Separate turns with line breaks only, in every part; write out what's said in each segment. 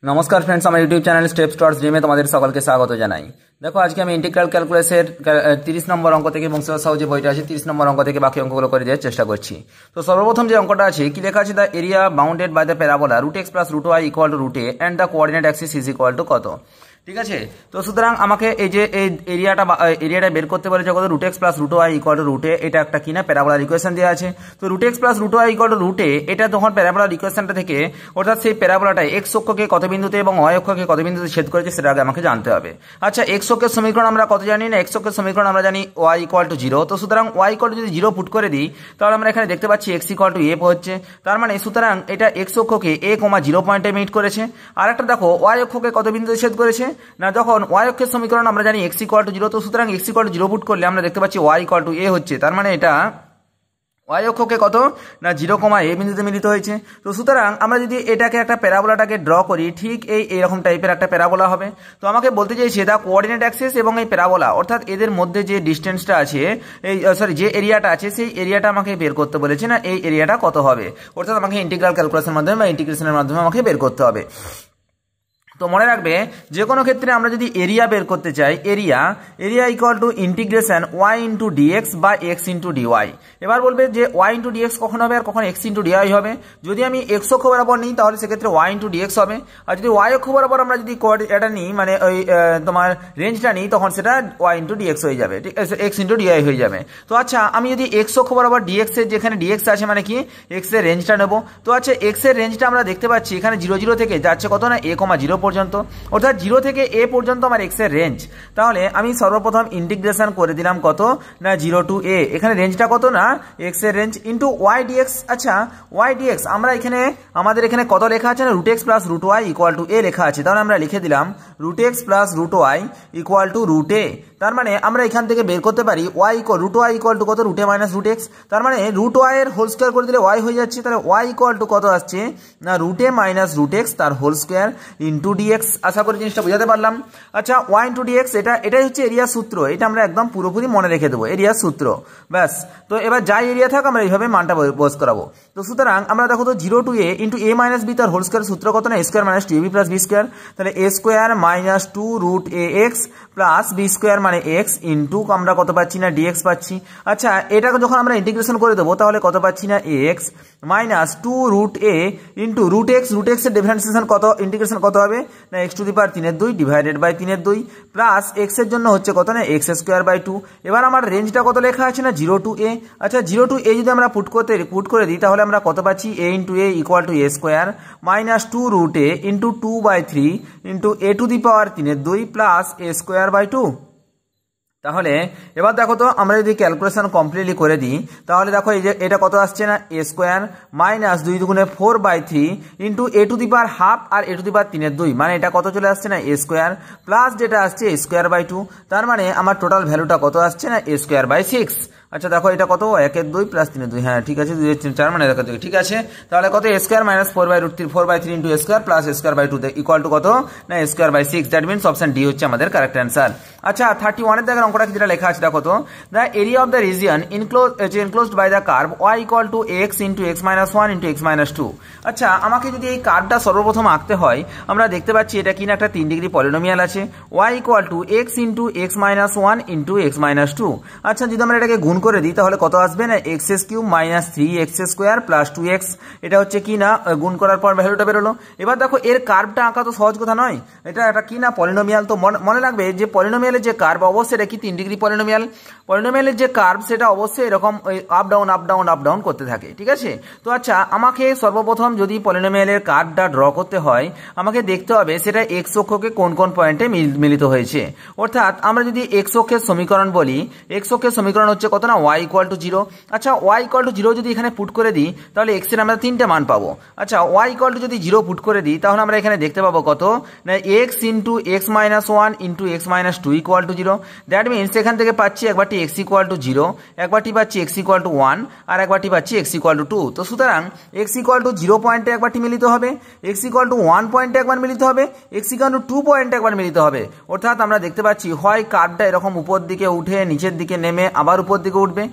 নমস্কার ফ্রেন্ডস, আমার YouTube channel steps towards ড্রিমে তোমাদের সকলকে স্বাগত জানাই। দেখো, আজকে আমি ইন্টিগ্রাল ক্যালকুলাসের 30 নম্বর অঙ্ক থেকে এবং সহজ যে বইটা আছে 30 নম্বর অঙ্ক থেকে বাকি অঙ্কগুলো করে দেওয়ার চেষ্টা করছি। তো সর্বপ্রথম যে অঙ্কটা আছে, কি লেখা আছে, the area bounded by the parabola root x plus root y equal to root a and the coordinate axis is equal to কত। ঠিক আছে, তো সুতরাং আমাকে এই যে এই এরিয়াটা বের করতে বলেছে কত, root x plus root y equal to root a. এটা একটা কিনা প্যারাবোলার ইকুয়েশন দেওয়া আছে। তো root x plus root y equal to root a, এটা তখন প্যারাবোলার ইকুয়েশনটা থেকে, অর্থাৎ সেই প্যারাবোলাটা এক্স অক্ষকে কত বিন্দুতে এবং ওয়াই অক্ষকে কত বিন্দুতে ছেদ করেছে সেটা আগে আমাকে জানতে হবে। আচ্ছা, এক্স অক্ষের সমীকরণ আমরা কত জানি না, এক্স অক্ষের সমীকরণ আমরা জানি ওয়াই ইকুয়াল টু 0। তো সুতরাং ওয়াই ইকুয়াল টু যদি 0 পুট করে দিই, তাহলে আমরা এখানে দেখতে পাচ্ছি এক্স ইকুয়াল টু এফ হচ্ছে। তার মানে সুতরাং এটা এক্স অক্ষকে a, 0 পয়েন্টে মিট করেছে। আর একটা দেখো ওয়াই অক্ষকে কত বিন্দুতে ছেদ করেছে না, যখন ওয়াই অক্ষের সমীকরণ আমরা জানি এক্স ইকুয়াল টু 0। তো সুতরাং এক্স ইকুয়াল টু 0 পুট করলে আমরা দেখতে পাচ্ছি ওয়াই ইকুয়াল টু এ হচ্ছে। তার মানে এটা ওয়াই অক্ষকে কত না 0, a বিন্দুতে মিলিত হয়েছে। তো সুতরাং আমরা যদি এটাকে একটা প্যারাবোলাটাকে ড্র করি, ঠিক এইরকম টাইপের একটা প্যারাবোলা হবে। তো আমাকে বলতে চাইছে দা কোঅর্ডিনেট অ্যাক্সিস এবং এই প্যারাবোলা, অর্থাৎ এদের মধ্যে যে ডিস্টেন্সটা আছে, যে এরিয়াটা আছে, সেই এরিয়াটা আমাকে বের করতে বলেছে না, এই এরিয়াটা কত হবে, অর্থাৎ আমাকে ইন্টিগ্রাল ক্যালকুলাসের মাধ্যমে বা ইন্টিগ্রেশনের মাধ্যমে আমাকে বের করতে হবে। তো মনে রাখবে, যে কোনো ক্ষেত্রে আমরা যদি এরিয়া বের করতে চাই, area equal to integration y into dx বা এক্স ইন্টু ডিওয়াই। এবার বলবে যে ওয়াই ইন্টু ডিএক্স কখন হবে আর কখন এক্স ইন্টু ডিওয়াই হবে। যদি আমি এক্স অক্ষ বরাবর নিই তাহলে সেক্ষেত্রে ওয়াই ইন্টু ডিএক্স হবে। আর যদি ওয়াই অক্ষ বরাবর আমরা যদি এটা নিই, মানে ওই তোমার রেঞ্জটা নিই, তখন সেটা ওয়াই ইন্টু ডিএক্স হয়ে যাবে, ঠিক আছে, এক্স ইন্টু ডিওয়াই হয়ে যাবে। তো আচ্ছা, আমি যদি এক্স অক্ষ বরাবর ডিএক্স এর, যেখানে ডিএক্স আছে মানে কি এক্স এর রেঞ্জটা নেবো। তো আচ্ছা, এক্স এর রেঞ্জটা আমরা দেখতে পাচ্ছি এখানে 0 থেকে যাচ্ছে কত না a, 0 পর্যন্ত, অর্থাৎ 0 থেকে a পর্যন্ত আমার এক্স এর রেঞ্জ। তাহলে আমি সর্বপ্রথম ইন্টিগ্রেশন করে দিলাম কত না 0 টু a, এখানে রেঞ্জটা কত না এক্স এর রেঞ্জ ইন্টু ওয়াই ডিএক্স। আচ্ছা, ওয়াই ডিএক্স আমরা এখানে, আমাদের এখানে কত লেখা আছে না, root x plus root y equal to a লেখা আছে। তাহলে আমরা লিখে দিলাম root x plus root y equal to root a. তার মানে আমরা এখান থেকে বের করতে পারি y equal root y equal to কত, root a minus root x. তার মানে রুট ওয়াই এর হোল স্কোয়ার করে দিলে ওয়াই হয়ে যাচ্ছে। তাহলে ওয়াই ইকুয়াল টু কত আসছে না, root a minus root x তার হোল স্কোয়ার ইন্টু ডিএক্স। আশা করি জিনিসটা বুঝাতে পারলাম। আচ্ছা, ওয়াই ইন্টু ডিএক্স, এটাই হচ্ছে এরিয়ার সূত্র। এটা আমরা একদম পুরোপুরি মনে রেখে দেবো, এরিয়ার সূত্র, ব্যাস। তো এবার যাই এরিয়া থাক আমরা এইভাবে মানটা বস করাবো। তো সুতরাং আমরা দেখো তো 0 to a into a minus b তার হোল স্কোয়ার সূত্র কত না, a square minus 2ab plus b square. তাহলে a square minus 2 root a x plus b square মানে এক্স ইন্টু আমরা কত পাচ্ছি না ডিএক্স পাচ্ছি। আচ্ছা, এটাকে যখন আমরা ইন্টিগ্রেশন করে দেবো তাহলে কত পাচ্ছি না x minus 2 root a into root x এর ডিফারেন্সিয়েশন কত, ইন্টিগ্রেশন কত হবে না x to the power 3/2 divided by 3/2 plus x এর জন্য হচ্ছে কত না এক্স স্কোয়ার বাই 2। এবার আমার রেঞ্জটা কত লেখা আছে না 0 টু a। আচ্ছা, 0 টু a যদি আমরা পুট করে দিই তাহলে আমরা কত পাচ্ছি a into a equal to a square minus 2 root a into 2/3 into a to the power 3/2 plus a square by 2। তাহলে এবার দেখো তো, আমরা যদি ক্যালকুলেশন কমপ্লিটলি করে দিই তাহলে দেখো এই যে এটা কত আসছে না a স্কোয়ার মাইনাস 2 দুগুণে 4/3 into a to the power half আর a টু দি পাওয়ার 3/2, মানে এটা কত চলে আসছে না a স্কোয়ার প্লাস যেটা আসছে a স্কোয়ার বাই 2। তার মানে আমার টোটাল ভ্যালুটা কত আসছে না a স্কোয়ার বাই 6। আচ্ছা দেখো, এটা কত 1/2 প্লাস 3/2, হ্যাঁ ঠিক আছে, 2/4 মানে দেখো ঠিক আছে। তাহলে কত a square minus 4/3 into a square plus a square by 2 equal to কত না a square by 6। That means option D হচ্ছে আমাদের কারেক্ট অ্যান্সার। আচ্ছা, 31 এর দেখেন অঙ্কটা যেটা লেখা আছে দেখো তো, the area of the region enclosed by the curve y equal to x into x minus 1 into x minus 2। আচ্ছা, আমাকে যদি এই কার্ভটা সর্বপ্রথম আঁকতে হয়, আমরা দেখতে পাচ্ছি এটা কিনা একটা 3 ডিগ্রি পলিনোমিয়াল আছে, y equal to x into x minus 1 into x minus 2। আচ্ছা, যদি আমরা এটাকে গুণ করে দিই তাহলে কত আসবে না x cube minus 3x square plus 2x। এটা হচ্ছে কি না গুণ করার পর ভ্যালুটা বেরোলো। এবার দেখো এর কার্ভটা আঁকা তো সহজ কথা নয়, এটা কি না পলিনোমিয়াল। তো মনে রাখবে যে পলিনোমিয়ালের যে কার্ভ অবশ্যই এটা কি 3 ডিগ্রি পলিনোমিয়ালের যে কার্ভ সেটা অবশ্যই এরকম আপ ডাউন করতে থাকে, ঠিক আছে। তো আচ্ছা, আমাকে সর্বপ্রথম যদি পলিনোমিয়ালের কার্ভটা ড্র করতে হয়, আমাকে দেখতে হবে সেটা এক্স অক্ষকে কোন কোন পয়েন্টে মিলিত হয়েছে। অর্থাৎ আমরা যদি এক্স অক্ষের সমীকরণ বলি, এক্স অক্ষের সমীকরণ হচ্ছে কত না ওয়াই ইকুয়াল টু 0। আচ্ছা, ওয়াই ইকুয়াল টু 0 যদি এখানে পুট করে দিই তাহলে এক্স এর আমরা 3টে মান পাবো। আচ্ছা, ওয়াই ইকুয়াল টু যদি 0 পুট করে দিই তাহলে আমরা এখানে দেখতে পাবো কত না x into x minus 1 into x minus 2 equal to 0। That means এখান থেকে পাচ্ছি একবারটি এক্স ইকুয়াল টু 0, একবারটি পাচ্ছি এক্স ইকুয়াল টু 1 আর একবারটি পাচ্ছি এক্স ইকুয়াল টু 2। তো সুতরাং এক্স ইকুয়াল টু 0 পয়েন্টে একবারটি মিলিত হবে, এক্স ইকুয়াল টু 1 পয়েন্টে একবার মিলিত হবে, এক্স ইকুয়াল টু 2 পয়েন্টে একবার মিলিত হবে। অর্থাৎ আমরা দেখতে পাচ্ছি হয় কার্ভটা এরকম উপর দিকে উঠে নিচের দিকে নেমে আবার উপর দিকে উঠবে,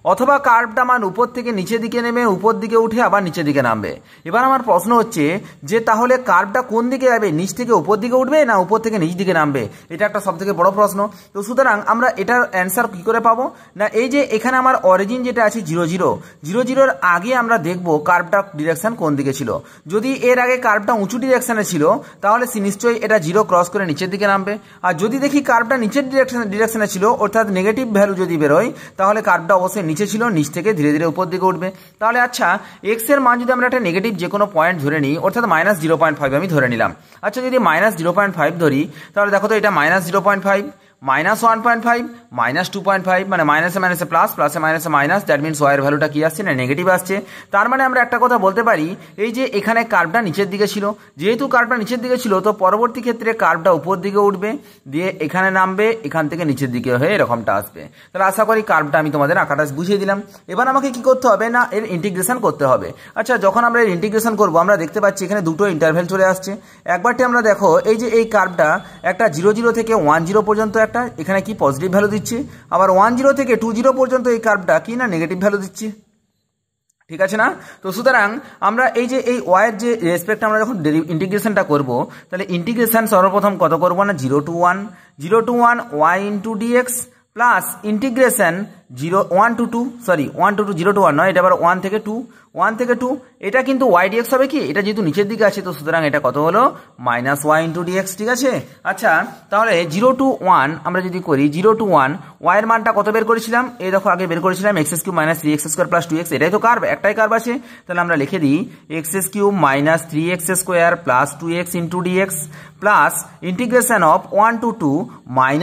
অথবা কার্ভটা আমার উপর থেকে নিচের দিকে নেমে উপর দিকে উঠে আবার নিচের দিকে নামবে। এবার আমার প্রশ্ন হচ্ছে যে তাহলে কার্ভটা কোন দিকে যাবে, নিচ থেকে উপর দিকে উঠবে না উপর থেকে নিচ দিকে নামবে? এটা একটা সবথেকে বড় প্রশ্ন। তো সুতরাং আমরা এটার অ্যান্সার কি করে পাবো না, এই যে এখানে আমার অরিজিন যেটা আছে 0 0, 0 0-র আগে আমরা দেখব কার্ভটা ডিরেকশন কোন দিকে ছিল। যদি এর আগে কার্ভটা উঁচু ডিরেকশনে ছিল তাহলে নিশ্চয়ই এটা 0 ক্রস করে নিচের দিকে নামবে। আর যদি দেখি কার্ভটা নিচের ডিরেকশনে ছিল অর্থাৎ নেগেটিভ ভ্যালু যদি বেরোয় তাহলে কার্ভটা অবশ্যই নিচে ছিল, নিচ থেকে ধীরে ধীরে উপর দিকে উঠবে। তাহলে আচ্ছা এক্স এর মান যদি আমরা একটা নেগেটিভ যে কোনো পয়েন্ট ধরে নিই, অর্থাৎ -0.5 আমি ধরে নিলাম। আচ্ছা যদি -0.5 ধরি তাহলে দেখো তো এটা -0.5, -1.5, -2.5, মানে মাইনাসে মাইনাসে প্লাস, প্লাসে মাইনাসে মাইনাস, দ্যাট মিনস ওয়াই এর ভ্যালুটা কি আসছে না নেগেটিভ আসছে। তার মানে আমরা একটা কথা বলতে পারি, এই যে এখানে কার্ভটা নিচের দিকে ছিল, যেহেতু কার্ভটা নিচের দিকে ছিল তো পরবর্তী ক্ষেত্রে কার্ভটা উপর দিকে উঠবে, দিয়ে এখানে নামবে, এখান থেকে নিচের দিকে হয়ে এরকমটা আসবে। তাহলে আশা করি কার্ভটা আমি তোমাদের আঁকাটা বুঝিয়ে দিলাম। এবার আমাকে কি করতে হবে না এর ইন্টিগ্রেশন করতে হবে। আচ্ছা যখন আমরা এর ইন্টিগ্রেশন করবো আমরা দেখতে পাচ্ছি এখানে দুটো ইন্টারভ্যাল চলে আসছে। একবারটি আমরা দেখো এই যে এই কার্ভটা একটা 0 0 থেকে 1 0 পর্যন্ত একটা এখানে কি পজিটিভ ভ্যালু দিচ্ছে, আবার 1 0 থেকে 2 0 পর্যন্ত এই কার্ভটা কি না নেগেটিভ ভ্যালু দিচ্ছে, ঠিক আছে না? তো সুতরাং আমরা এই যে এই ওয়াই এর যে রেসপেক্ট আমরা যখন ইন্টিগ্রেশনটা করব তাহলে ইন্টিগ্রেশন সর্বপ্রথম কত করব না 0 to 1 y into dx plus integration 1 to 2 0 to 1 নয়, এটা আবার 1 থেকে 2 এটা কিন্তু y dx হবে কি, এটা যেহেতু নিচের দিকে আছে তো সুতরাং এটা কত হলো -y ইন্টু dx, ঠিক আছে। আচ্ছা তাহলে 0 to 1 আমরা যদি করি 0 to 1 y এর মানটা কত বের করেছিলাম, এই দেখো আগে বের করেছিলাম x³ - 3x² + 2x, এটাই তো কার্ভ, একটাই কার্ভ আছে। তাহলে আমরা লিখে দিই x³ - 3x² + 2x into dx plus integration of 1 to 2 -y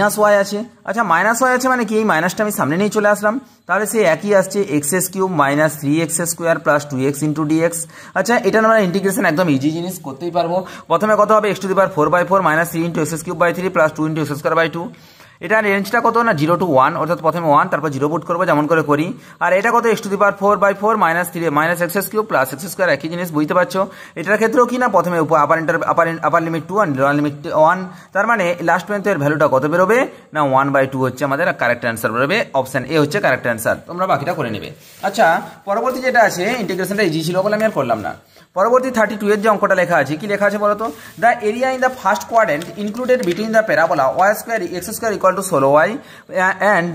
আছে। আচ্ছা -y আছে মানে কি, এই মাইনাসটা আমি সামনে নিয়ে চলে আসলাম, তাহলে সে একই আসছে x³ - 3x² + 2x into dx। আচ্ছা এটা আমরা ইন্টিগ্রেশন একদম ইজি জিনিস করতেই পারবো। প্রথমে কত হবে x⁴/4 - 3 × x³ / 3 + 2 × x²/2। এটা রেঞ্জটা কত না 0 to 1, অর্থাৎ প্রথমে 1 তারপর 0 পুট করবো যেমন করে করি। আর এটা কত x⁴/4 - 3 - x³ + x² একই জিনিস, বুঝতে পারছো। এটার ক্ষেত্রেও কি না প্রথমে আপার লিমিট 2 আর লোয়ার লিমিট 1, তার মানে লাস্ট পর্যন্ত এর ভ্যালুটা কত বেরোবে না 1/2 হচ্ছে আমাদের কারেক্ট অ্যান্সার বেরোবে। অপশন এ হচ্ছে কারেক্ট অ্যান্সার, তোমরা বাকিটা করে নেবে। আচ্ছা পরবর্তী যেটা আছে ইন্টিগ্রেশনটা ইজি ছিল বলে আমি আর করলাম না। পরবর্তী 32 এর যে অঙ্কটা লেখা আছে, কি লেখা আছে বলতো, the area in the first quadrant included between the parabola y² x² = 16y and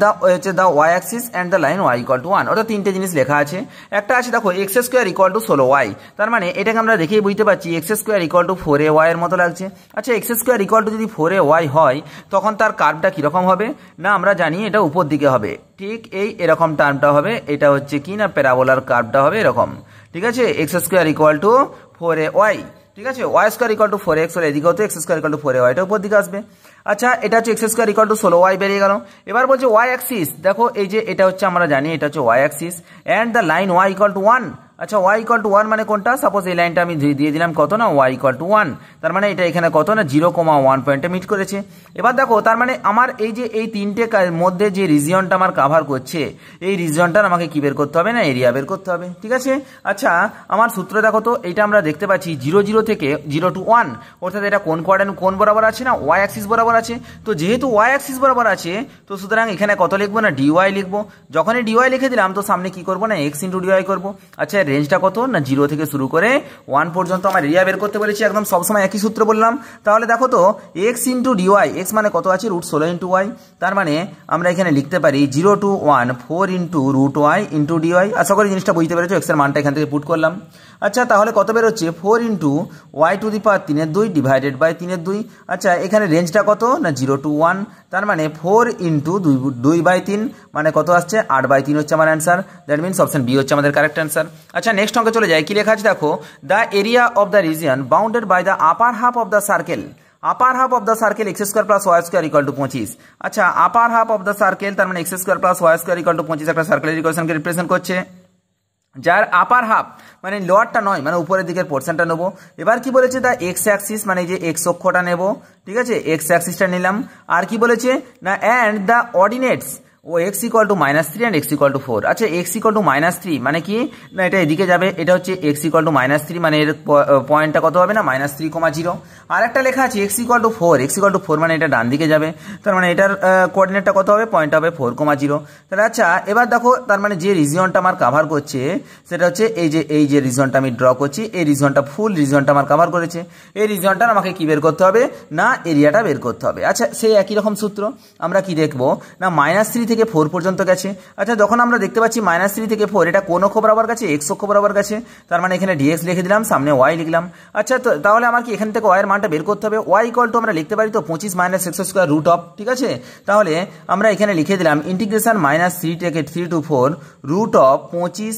the y Axis and the line y = 1। অর্থাৎ তিনটে জিনিস লেখা আছে। একটা আছে দেখো x² = 16y, তার মানে এটাকে আমরা দেখেই বুঝতে পারছি x² = 4ay এর মতো লাগছে। আচ্ছা x² = যদি 4ay হয় তখন তার কার্ভটা কিরকম হবে না, আমরা জানি এটা উপর দিকে হবে, ঠিক এরকম টার্মটা হবে, এটা হচ্ছে কি না প্যারাবোলার কার্ভটা হবে এরকম, ঠিক আছে। x² = 4ay, ঠিক আছে, y² = 4x হলে এদিকে হতো x² = 4ay, এটা উপর দিকে আসবে। আচ্ছা এটা হচ্ছে x² = 16y বেরিয়ে গেল। এবার বলছে y অ্যাক্সিস, দেখো এই যে এটা হচ্ছে আমরা জানি এটা হচ্ছে y Axis and the line y = 1। আচ্ছা y = 1 মানে কোনটা, সাপোজ এই লাইনটা আমি দিয়ে দিলাম কত না y = 1, তার মানে এটা এখানে কত না 0,1 পয়েন্টে মিট করেছে। এবার দেখো তার মানে আমার এই যে এই তিনটে মধ্যে যে রিজিয়নটা আমার কাভার করছে এই রিজিয়নটার আমাকে কি বের করতে হবে না এরিয়া বের করতে হবে, ঠিক আছে। আচ্ছা আমার সূত্র দেখো তো, এইটা আমরা দেখতে পাচ্ছি 0 0 থেকে 0 to 1, অর্থাৎ এটা কোন কোয়াড্রেন্ট কোন বরাবর আছে না y অ্যাক্সিস বরাবর আছে। তো যেহেতু y অ্যাক্সিস বরাবর আছে তো সুতরাং এখানে কত লিখবো না dy লিখবো। যখনই dy লিখে দিলাম তো সামনে কি করবো না x × dy করবো। আচ্ছা রেঞ্জটা কত না 0 থেকে শুরু করে 1 পর্যন্ত আমার এরিয়া বের করতে বলেছি, একদম সবসময় একই সূত্র বললাম। তাহলে দেখো তো x × dy, x মানে কত আছে √16 × y, তার মানে আমরা এখানে লিখতে পারি 0 to 1 4 × √y × dy। আশা করি জিনিসটা বুঝতে পেরেছো, x এর মানটা এখান থেকে পুট করলাম। আচ্ছা তাহলে কত বের হচ্ছে 4 × y⁻³ ডিভাইডেড বাই 3/2। আচ্ছা এখানে রেঞ্জটা কত না 0 to 1, তার মানে 4 × 2/3 মানে কত আসছে 8/3 হচ্ছে আমার answer, that means option B হচ্ছে আমাদের কারেক্ট অ্যান্সার। আচ্ছা নেক্সট অঙ্কে চলে যায়, কি লেখা আছে দেখো, the area of the region bounded by the upper half of the circle, upper half of the circle x² + y² = 25। আচ্ছা upper half of the circle তার মানে x² + y² = 25 একটা সার্কেলের ইকুয়েশনকে রিপ্রেজেন্ট করছে, যার আপার হাফ মানে লোয়ারটা নয় মানে উপরের দিকের পোর্শনটা নেবো। এবার কি বলেছে দা এক্স অ্যাক্সিস মানে যে এক্স অক্ষটা নেব, ঠিক আছে, এক্স অ্যাক্সিসটা নিলাম। আর কি বলেছে না অ্যান্ড দ্য অর্ডিনেটস ও x equal to -3 and x equal to 4। আচ্ছা এক্স ইকুয়াল টু -3 মানে কি না এটা এদিকে যাবে, এটা হচ্ছে এক্স ইকুয়াল টু -3 মানে এর পয়েন্টটা কত হবে না -3,0। আর একটা লেখা আছে x equal to 4, x equal to 4 মানে এটা ডান দিকে যাবে, তার মানে এটার কোঅর্ডিনেটটা কত হবে, পয়েন্টটা হবে 4,0। তাহলে আচ্ছা এবার দেখো তার মানে যে রিজিয়নটা আমার কাভার করছে সেটা হচ্ছে এই যে রিজিয়নটা আমি ড্র করছি, এই রিজিয়নটা ফুল রিজিয়নটা আমার কাভার করেছে। এই রিজিয়নটার আমাকে কি বের করতে হবে না এরিয়াটা বের করতে হবে। আচ্ছা সেই একই রকম সূত্র আমরা কি দেখবো না -3 থেকে 4 পর্যন্ত গেছে। আচ্ছা যখন আমরা দেখতে পাচ্ছি -3 থেকে 4 এটা কোন অক্ষ বরাবর গেছে, এক্স অক্ষ বরাবর গেছে, তার মানে এখানে ডিএক্স লিখে দিলাম, সামনে ওয়াই লিখলাম। আচ্ছা তো তাহলে আমার কি এখান থেকে ওয়াই এর মানটা বের করতে হবে, ওয়াই ইকুয়াল টু আমরা লিখতে পারি তো 25 - x স্কয়ার রুট অফ, ঠিক আছে। তাহলে আমরা এখানে লিখে দিলাম ইন্টিগ্রেশন -3 থেকে 3 to 4 root of 25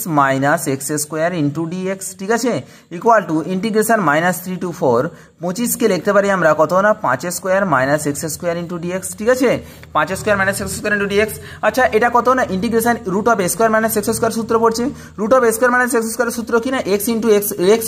- x square into dx, ঠিক আছে, ইকুয়াল টু ইন্টিগ্রেশন -3 to 4 25 কে লিখতে পারি আমরা কত না 5 square - x square into dx, ঠিক আছে, 5 square - x square into dx. আচ্ছা এটা কত না integration root of a square - x square সূত্র পড়ছে, root of a square - x square সূত্র কি না x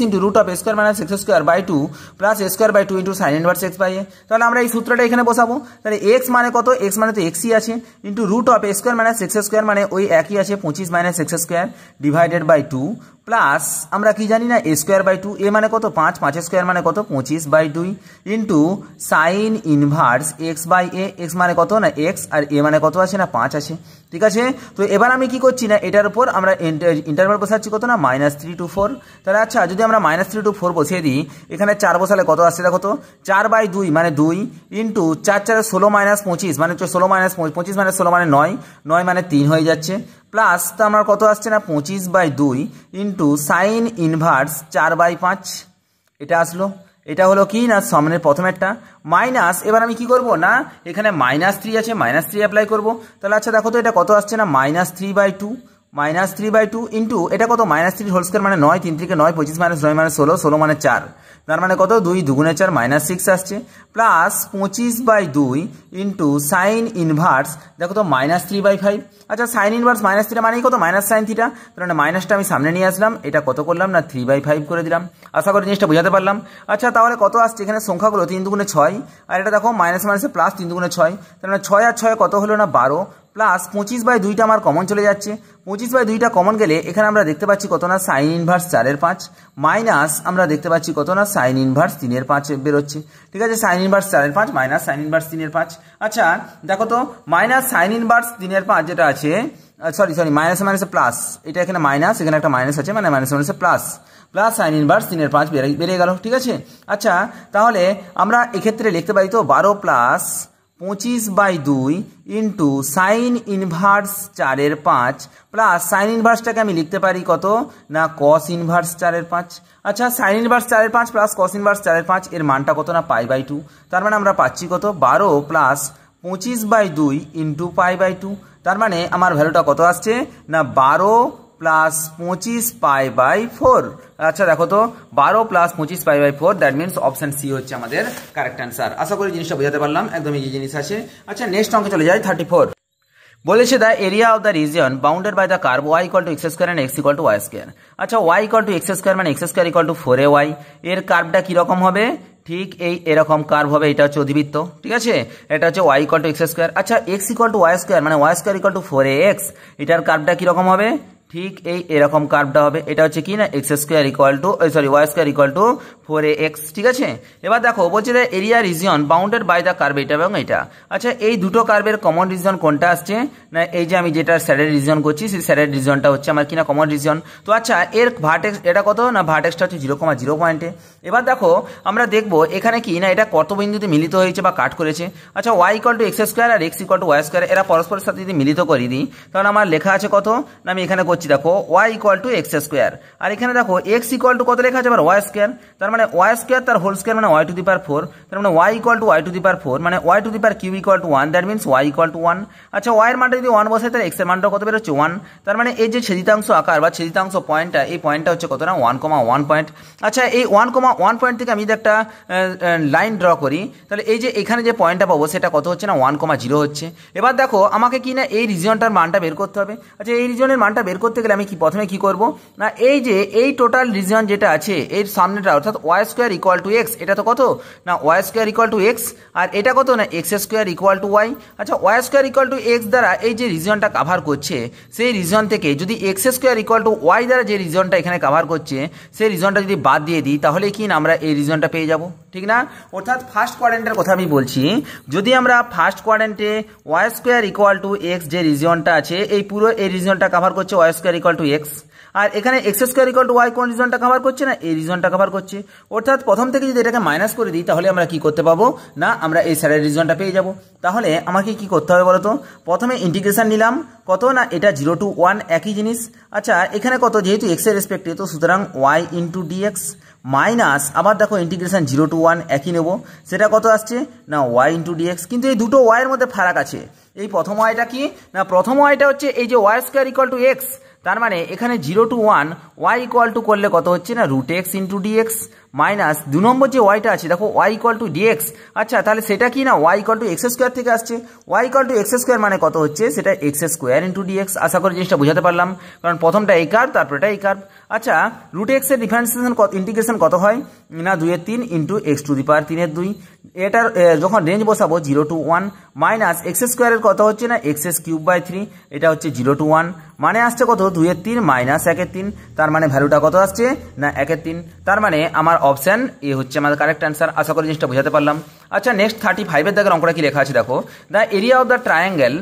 into root of a square - x square by 2 plus a square by 2 into sine inverse x by a। তাহলে আমরা এই সূত্রটা এখানে বসাবো, তাহলে x মানে কত, x মানে তো xই আছে, into root of a square - x square মানে ওই একই আছে 25 - x square divided by 2 plus আমরা কি জানি না a স্কয়ার বাই 2, a মানে কত 5, 5 স্কয়ার মানে কত 25 by 2 into sine inverse x by a, x মানে কত না x আর a মানে কত আছে না 5 আছে, ঠিক আছে। তো এবার আমি কি করছি না এটার উপর আমরা ইন্টারভাল বসাচ্ছি কত না -3 to 4। তাহলে আচ্ছা যদি আমরা -3 to 4 বসিয়ে দিই, এখানে 4 বসালে কত আসছে দেখো তো, 4 বাই 2 মানে 2 ইন্টু 4 4 16 - 25 মানে 16 - 25 মানে 16 মানে 9, 9 মানে 3 হয়ে যাচ্ছে, প্লাস তো আমার কত আসছে না 25 by 2 into sine inverse 4 by 5, এটা আসলো। এটা হলো কি না সামনের প্রথমেরটা মাইনাস, এবার আমি কি করব না এখানে -3 আছে, -3 অ্যাপ্লাই করব। তাহলে আচ্ছা দেখো তো এটা কত আসছে না -3 বাই 2, -3 বাই 2 ইন্টু এটা কত -3 হোল স্কয়ার মানে 9, 3 থেকে 9, 25 - 9 মানে 16, 16 মানে 4, তার মানে কত 2 দুগুণে 4 -6 আসছে, plus 25 by 2 into sine inverse দেখো তো -3 বাই 5। আচ্ছা সাইন ইনভার্স -3 মানেই কত মাইনাস সাইন থিটা, তার মানে মাইনাসটা আমি সামনে নিয়ে আসলাম, এটা কত করলাম না 3 বাই 5 করে দিলাম। আশা করি জিনিসটা বোঝাতে পারলাম। আচ্ছা তাহলে কত আসছে এখানে সংখ্যাগুলো 3 দুগুণে 6 আর এটা দেখো মাইনাস মাইনাসে প্লাস 3 দুগুণে 6, তার মানে 6 আর 6 কত হলো না 12 প্লাস 25 বাই 2টা আমার কমন চলে যাচ্ছে, 25 বাই 2টা কমন গেলে এখানে আমরা দেখতে পাচ্ছি কত না সাইন ইনভার্স 4/5 মাইনাস আমরা দেখতে পাচ্ছি কত না সাইন ইনভার্স 3/5 বেরোচ্ছে, ঠিক আছে, sign inverse 4/5 minus sine inverse 3/5। আচ্ছা দেখো তো মাইনাস সাইন ইনভার্স 3/5 যেটা আছে, সরি মাইনাস মাইনাসে প্লাস, এটা এখানে মাইনাস এখানে একটা মাইনাস আছে মানে মাইনাস মাইনাসে প্লাস, প্লাস সাইন ইনভার্স 3/5 বেড়ে গেল, ঠিক আছে। আচ্ছা তাহলে আমরা এক্ষেত্রে লিখতে পারি তো 12 plus 25 by 2 into sine inverse 4/5 plus sine ইনভার্সটাকে আমি লিখতে পারি কত না কস ইনভার্স 4/5। আচ্ছা sine inverse 4/5 plus cos inverse 4/5 এর মানটা কত না π/2, তার মানে আমরা পাচ্ছি কত 12 প্লাস 25 বাই 2 ইন্টু π/2, তার মানে আমার ভ্যালুটা কত আসছে না 12 প্লাস 25 π/4। আচ্ছা দেখো তো 12 plus 25 π/4, that means option C হচ্ছে আমাদের কারেক্ট অ্যান্সার। আশা করি জিনিসটা বোঝাতে পারলাম, একদম ইজি জিনিস আছে। আচ্ছা নেক্সট অঙ্কে চলে যাই 34। বলেছে the area of the region bounded by the curve y equal to x square and x equal to y square. আচ্ছা y equal to x square মানে x square equal to 4ay, এর কার্ভটা কিরকম হবে, ঠিক এরকম কার্ভ হবে, এটা হচ্ছে অধিবৃত্ত, ঠিক আছে, এটা হচ্ছে y equal to x square. আচ্ছা x equal to y square মানে y square equal to 4ax, এটার কার্ভটা কিরকম হবে, ঠিক এরকম কার্ভটা হবে, এটা হচ্ছে কি না x square equal to y square equal to 4ax, ঠিক আছে। এবার দেখো বলছে যে area region bounded by the curve এটা এবং এটা। আচ্ছা এই দুটো কার্ভের কমন রিজিয়ন কোনটা আসছে না এই যে আমি যেটা স্যাডেড রিজিয়ন করছি সেই স্যাডেড রিজিয়নটা হচ্ছে আমার কিনা কমন রিজিয়ন। তো আচ্ছা এর ভার্টেক্স এটা কত না ভার্টেক্সটা হচ্ছে 0,0 পয়েন্টে। এবার দেখো আমরা দেখবো এখানে কি না এটা কত বিন্দুতে মিলিত হয়েছে বা কাট করেছে। আচ্ছা y equal to x square আর x equal to y square এরা পরস্পরের সাথে যদি মিলিত করে দিই তাহলে আমার লেখা আছে কত না আমি এখানে করছি দেখো y equal to x square আর এখানে দেখো x ইকুয়াল টু কত লেখা আছে আবার y স্কয়ার, তার মানে y স্কয়ার তার হোল স্কয়ার মানে y টু দি পাওয়ার 4, তার মানে y equal to y to the power 4 মানে y to the power cube equal to 1, that means y equal to 1। আচ্ছা y এর মানটা যদি 1 বসাই তাহলে x এর মানটা কত বেরোচ্ছে 1, তার মানে এই যে ছেদিতাংশ আকার বা ছেদিতাংশ পয়েন্টটা এই পয়েন্টটা হচ্ছে কত না 1,1 পয়েন্ট। আচ্ছা এই 1,1 পয়েন্ট থেকে আমি যদি একটা লাইন ড্র করি তাহলে এই যে এখানে যে পয়েন্টটা পাবো সেটা কত হচ্ছে না 1,0 হচ্ছে। এবার দেখো আমাকে কি না এই রিজিয়নটার মানটা বের করতে হবে। আচ্ছা এই রিজিয়নের মানটা বের করতে করতে গেলে আমি প্রথমে কি করব না, এই যে এই টোটাল রিজিয়ন যেটা আছে এর সামনেটা অর্থাৎ y square equal to x, এটা তো কত না y square equal to x, আর এটা কত না x square equal to y. আচ্ছা y square equal to x দ্বারা এই যে রিজিয়নটা কাভার করছে সেই রিজিয়ন থেকে যদি x square equal to y দ্বারা যে রিজিয়নটা এখানে কাভার করছে সেই রিজিয়নটা যদি বাদ দিয়ে দিই তাহলে কি না আমরা এই রিজিয়নটা পেয়ে যাব, ঠিক না? অর্থাৎ ফার্স্ট কোয়াড্রেন্টের কথা আমি বলছি, যদি আমরা ফার্স্ট কোয়াড্রেন্টে y square equal to x যে রিজিয়নটা আছে এই পুরো এই রিজিয়নটা কাভার করছে y square equal to x, আর এখানে x square equal to y কোন রিজিয়নটা কভার করছে না এই রিজিয়নটা কভার করছে। অর্থাৎ প্রথম থেকে যদি এটাকে মাইনাস করে দিই তাহলে আমরা কি করতে পাবো না আমরা এই সাইডের রিজিয়নটা পেয়ে যাব। তাহলে আমাকে কি করতে হবে বলতো, প্রথমে ইন্টিগ্রেশন নিলাম কত না এটা 0 to 1 একই জিনিস। আচ্ছা এখানে কত যেহেতু এক্স এর রেসপেক্টে তো সুতরাং ওয়াই ইন্টু ডিএক্স মাইনাস আবার দেখো ইন্টিগ্রেশন 0 to 1 একই নেব, সেটা কত আসছে না ওয়াই ইন্টু ডিএক্স। কিন্তু এই দুটো ওয়াইয়ের মধ্যে ফারাক আছে। এই প্রথম ওয়াইটা কি না প্রথম ওয়াইটা হচ্ছে এই যে y square equal to x, তার মানে এখানে 0 to 1 ওয়াই ইকুয়াল টু করলে কত হচ্ছে না root x into dx minus 2 number যে ওয়াইটা আছে দেখো ওয়াই ইকুয়াল টু ডিএক্স। আচ্ছা তাহলে সেটা কি না y equal to x square থেকে আসছে, y equal to x square মানে কত হচ্ছে সেটা এক্স স্কোয়ার ইন্টু ডিএক্স। আশা করি জিনিসটা বোঝাতে পারলাম, কারণ প্রথমটা এই কার্ভ তারপর এটা এই কার্ভ। আচ্ছা রুট এক্স এর ডিফারেন্সিয়েশন ইন্টিগ্রেশন কত হয় না 2/3 into x to the power 3/2। এটার যখন রেঞ্জ বসাবো 0 to 1 মাইনাস এক্স স্কোয়ারের কত হচ্ছে না এক্স কিউব বাই 3, এটা হচ্ছে 0 to 1 মানে আসছে কত 2/3 মাইনাস 1/3, তার মানে ভ্যালুটা কত আসছে না 1/3। তার মানে আমার অপশন এ হচ্ছে আমাদের কারেক্ট অ্যান্সার। আশা করি জিনিসটা বোঝাতে পারলাম। আচ্ছা নেক্সট 35 দাগের অঙ্কটা কি লেখা আছে দেখো, the area of the triangle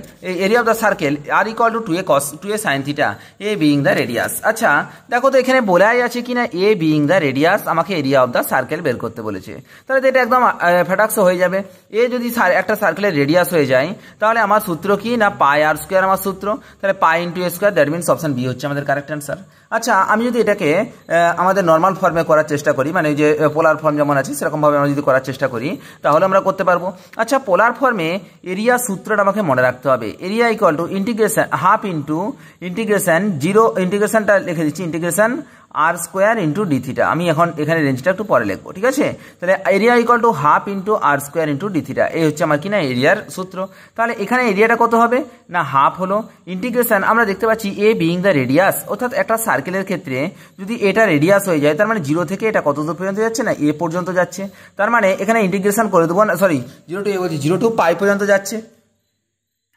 area of the circle r equal to 2a cos 2a sin theta a being the radius. আচ্ছা দেখো তো এখানে বলাই আছে কি না এ বিইং দ্য রেডিয়াস, আমাকে এরিয়া অফ দ্য সার্কেল বের করতে বলেছে। তাহলে এটা একদম ফ্যাটাক্স হয়ে যাবে। এ যদি একটা সার্কেলের রেডিয়াস হয়ে যায় তাহলে আমার সূত্র কি না পাই আর স্কোয়ার আমার সূত্র, তাহলে pi into a square, that means option B হচ্ছে আমাদের কারেক্ট অ্যান্সার। আচ্ছা আমি যদি এটাকে আমাদের নর্মাল ফর্মে করার চেষ্টা করি, মানে যে পোলার ফর্ম যেমন আছে সেরকমভাবে আমরা যদি করার চেষ্টা করি তাহলে আমরা করতে পারবো। আচ্ছা পোলার ফর্মে এরিয়া সূত্রটা আমাকে মনে রাখতে হবে, area equal to integration half into integration 0 ইন্টিগ্রেশনটা লিখে দিচ্ছি ইন্টিগ্রেশন আর স্কোয়ার ইন্টু ডি থিটা। আমি এখন এখানে রেঞ্জটা একটু পরে লিখবো, ঠিক আছে? তাহলে area equal to half into r square into d theta, এই হচ্ছে আমার কি না এরিয়ার সূত্র। তাহলে এখানে এরিয়াটা কত হবে না হাফ হলো ইন্টিগ্রেশন, আমরা দেখতে পাচ্ছি এ বিইং দ্য রেডিয়াস, অর্থাৎ একটা সার্কেলের ক্ষেত্রে যদি এটা রেডিয়াস হয়ে যায় তার মানে 0 থেকে এটা কত দূর পর্যন্ত যাচ্ছে না এ পর্যন্ত যাচ্ছে। তার মানে এখানে ইন্টিগ্রেশন করে দেবো না, সরি 0 to a বলছি 0 to পাই পর্যন্ত যাচ্ছে,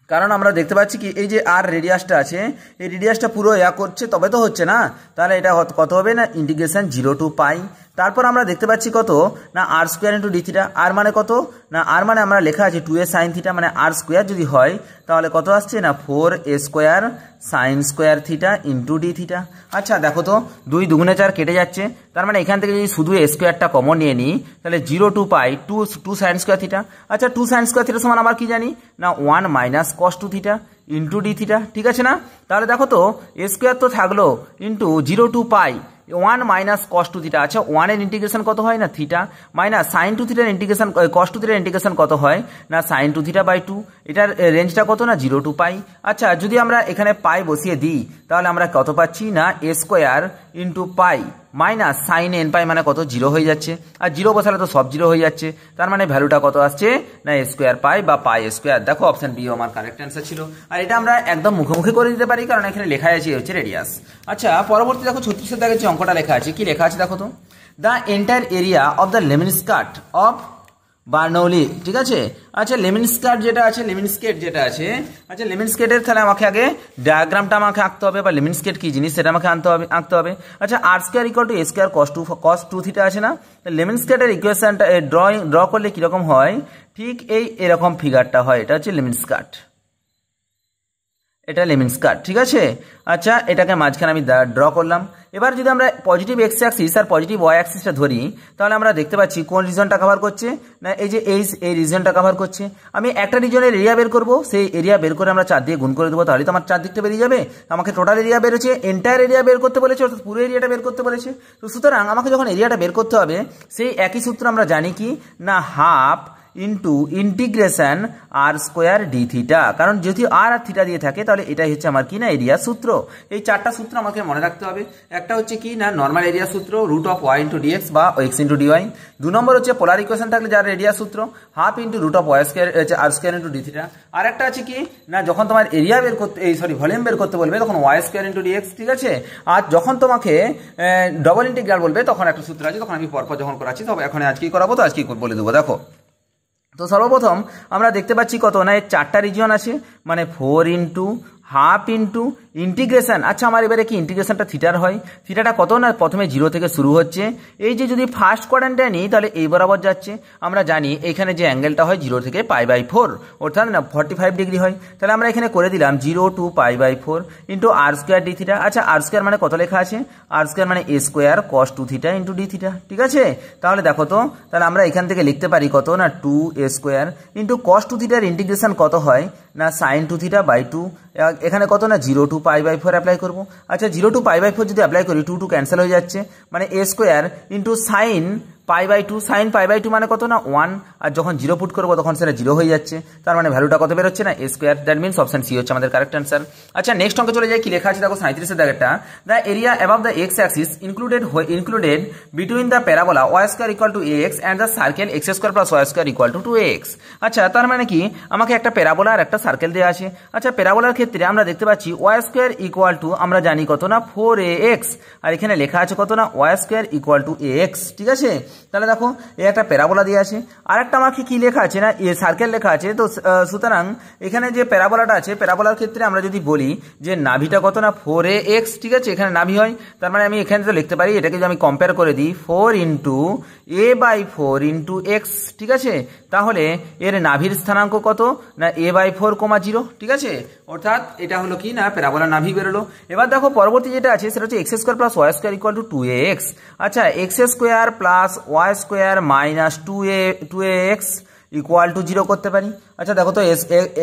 কারণ আমরা দেখতে পাচ্ছি কি এই যে আর রেডিয়াসটা আছে এই রেডিয়াসটা পুরো করছে তবে তো হচ্ছে না, তাহলে এটা কত হবে না ইন্টিগ্রেশন 0 to পাই। তারপর আমরা দেখতে পাচ্ছি কত না আর স্কোয়ার ইন্টু ডি থিটা, আর মানে কত না আর মানে আমরা লেখা আছে 2a sin থিটা, মানে আর স্কোয়ার যদি হয় তাহলে কত আসছে না 4a square sine square theta into d theta. আচ্ছা দেখো তো 2 2 4 কেটে যাচ্ছে, তার মানে এখান থেকে যদি শুধু এ স্কোয়ারটা কমন নিয়ে নিই তাহলে 0 to pi 2 sign square theta. আচ্ছা 2 সাইন স্কোয়ার থিটা সমান আমার কি জানি না 1 মাইনাস কস 2 থিটা ইন্টু ডি থিটা, ঠিক আছে না? তাহলে দেখো তো এ স্কোয়ার তো থাকলো into 0 to pi 1 minus cos 2 theta. আচ্ছা 1 এর ইন্টিগ্রেশন কত হয় না থিটা, মাইনাস সাইন 2 থিটার ইন্টিগ্রেশন কস 2 থিটার ইন্টিগ্রেশন কত হয় না সাইন 2 থিটা বাই 2, এটার রেঞ্জটা কত না 0 to পাই। আচ্ছা যদি আমরা এখানে পাই বসিয়ে দিই তাহলে আমরা কত পাচ্ছি না a square into pi minus sine n pi মানে কত 0 হয়ে যাচ্ছে, আর 0 বসালে তো সব 0 হয়ে যাচ্ছে, তার মানে ভ্যালুটা কত আসছে না এ স্কোয়ার পাই বা পাই স্কোয়ার। দেখো অপশন বি আমার কারেক্ট অ্যান্সার ছিল, আর এটা আমরা একদম মুখোমুখি করে দিতে পারি কারণ এখানে লেখা আছে হচ্ছে রেডিয়াস। আচ্ছা পরবর্তী দেখো 36 দাগের যে অঙ্কটা লেখা আছে কি লেখা আছে দেখো তো, the entire area of the lemniscate of Bernoulli, ঠিক আছে? আচ্ছা লেমনস্কাট যেটা আছে লেমনস্কেট যেটা আছে, আচ্ছা লেমনস্কেটের তাহলে আমাকে আগে ডায়াগ্রামটা আমাকে আঁকতে হবে, বা লেমনস্কেট কি জিনিস সেটা আমাকে আঁকতে হবে। আচ্ছা r square equal to a square cos 2 theta আছে না, লেমনস্কেটের ইকুয়েশনটা ড্র করলে কিরকম হয় ঠিক এরকম ফিগারটা হয়, এটা হচ্ছে লেমনস্কাট, এটা লেমনস্কাট, ঠিক আছে? আচ্ছা এটাকে মাঝখানে আমি ড্র করলাম। এবার যদি আমরা পজিটিভ এক্স অ্যাক্সিস আর পজিটিভ ওয়াই অ্যাক্সিসটা ধরি তাহলে আমরা দেখতে পাচ্ছি কোন রিজনটা কভার করছে না এই যে এই রিজনটা কভার করছে। আমি একটা রিজনের এরিয়া বের করব, সেই এরিয়া বের করে আমরা 4 দিয়ে গুণ করে দেবো, তাহলে তো আমার 4 দিকটা বেরিয়ে যাবে। আমাকে টোটাল এরিয়া বেরোচ্ছে, এন্টায়ার এরিয়া বের করতে বলেছে, অর্থাৎ পুরো এরিয়াটা বের করতে বলেছে। তো সুতরাং আমাকে যখন এরিয়াটা বের করতে হবে সেই একই সূত্র আমরা জানি কি না হাফ ইন্টু ইন্টিগ্রেশন আর স্কোয়ার ডি থিটা, কারণ যদি আর থিটা দিয়ে থাকে তাহলে এটাই হচ্ছে আমার কি না এরিয়া সূত্র। এই চারটা সূত্র আমাকে মনে রাখতে হবে। একটা হচ্ছে কি না নর্মাল এরিয়া সূত্র root of y into dx বা এক্স ইন্টু ডিওয়াই। 2 নম্বর হচ্ছে পোলার ইকুয়েশন থাকলে যার এরিয়া সূত্র half into root of y square r square into d theta. আর একটা আছে কি না যখন তোমার এরিয়া বের করতে ভলিউম বের করতে বলবে তখন ওয়াই স্কোয়ার ইন্টু ডিএক্স, ঠিক আছে। আর যখন তোমাকে ডবল ইন্টিগ্রাল বলবে তখন একটা সূত্র আছে, তখন আমি পরপর যখন করাচ্ছি তবে এখন আজকেই করাবো, তো আজকেই বলে দেবো। দেখো তো সর্বপ্রথম আমরা দেখতে পাচ্ছি কত না এর 4টা রিজিয়ন আছে, মানে 4 ইন্টু হাফ ইন্টু ইন্টিগ্রেশন। আচ্ছা আমার এবারে কি ইন্টিগ্রেশনটা থিটার হয়, থিটাটা কত না প্রথমে 0 থেকে শুরু হচ্ছে, এই যে যদি ফার্স্ট কোয়াড্র্যান্টে নিই তাহলে এই বরাবর যাচ্ছে। আমরা জানি এখানে যে অ্যাঙ্গেলটা হয় 0 থেকে π/4 অর্থাৎ না 45 ডিগ্রি হয়। তাহলে আমরা এখানে করে দিলাম 0 to π/4 into r square d theta. আচ্ছা আর স্কোয়ার মানে কত লেখা আছে, আর স্কোয়ার মানে a square cos 2 theta into d theta, ঠিক আছে। তাহলে দেখো তো তাহলে আমরা এখান থেকে লিখতে পারি কত না 2a স্কোয়ার ইন্টু কস 2 থিটার ইন্টিগ্রেশন কত হয় না সাইন 2 থিটা বাই 2, এখানে কত না 0 to π/4 অ্যাপ্লাই করবো। আচ্ছা 0 to π/4 যদি অ্যাপ্লাই করি 2 ক্যান্সেল হয়ে যাচ্ছে, মানে a square into sine π/2, sine π/2 মানে কত না 1, আর যখন 0 পুট করবো তখন সেটা 0 হয়ে যাচ্ছে, তার মানে ভ্যালুটা কত বেরোচ্ছে না a square. That means option C হচ্ছে আমাদের কারেক্ট অ্যান্সার। আচ্ছা নেক্সট অঙ্কে চলে যাই, কি লেখা আছে দেখো 37 এর দাগেরটা, the area above the x axis included between the parabola y square equal to x and the circle x square plus y square equal to 2x। আচ্ছা তার মানে কি আমাকে একটা প্যারাবোলা আর একটা সার্কেল দেওয়া আছে। আচ্ছা প্যারাবোলার ক্ষেত্রে আমরা দেখতে পাচ্ছি ওয়াই স্কোয়ার ইকুয়াল টু আমরা জানি কত না 4ax, আর এখানে লেখা আছে কত না y square equal to ax, ঠিক আছে। তাহলে দেখো এই একটা প্যারাবোলা দিয়ে আছে, আর একটা আমাকে কি লেখা আছে না এ সার্কেল লেখা আছে। তো সুতরাং এখানে যে প্যারাবোলাটা আছে প্যারাবোলার ক্ষেত্রে আমরা যদি বলি যে নাভিটা কত না 4ax, ঠিক আছে, এখানে নাভি হয়, তার মানে আমি এখানে তো লিখতে পারি এটাকে যদি আমি কম্পেয়ার করে দিই 4 ইন্টু a/4 ইন্টু এক্স, ঠিক আছে। তাহলে এর নাভির স্থানাঙ্ক কত না a/4, 0, ঠিক আছে। অর্থাৎ এটা হলো কি না প্যারাবোলা নাভি বেরোলো। এবার দেখো পরবর্তী যেটা আছে সেটা হচ্ছে x square plus y square equal to 2ax। আচ্ছা x square plus y square minus 2ax equal to 0 করতে পারি। আচ্ছা দেখো তো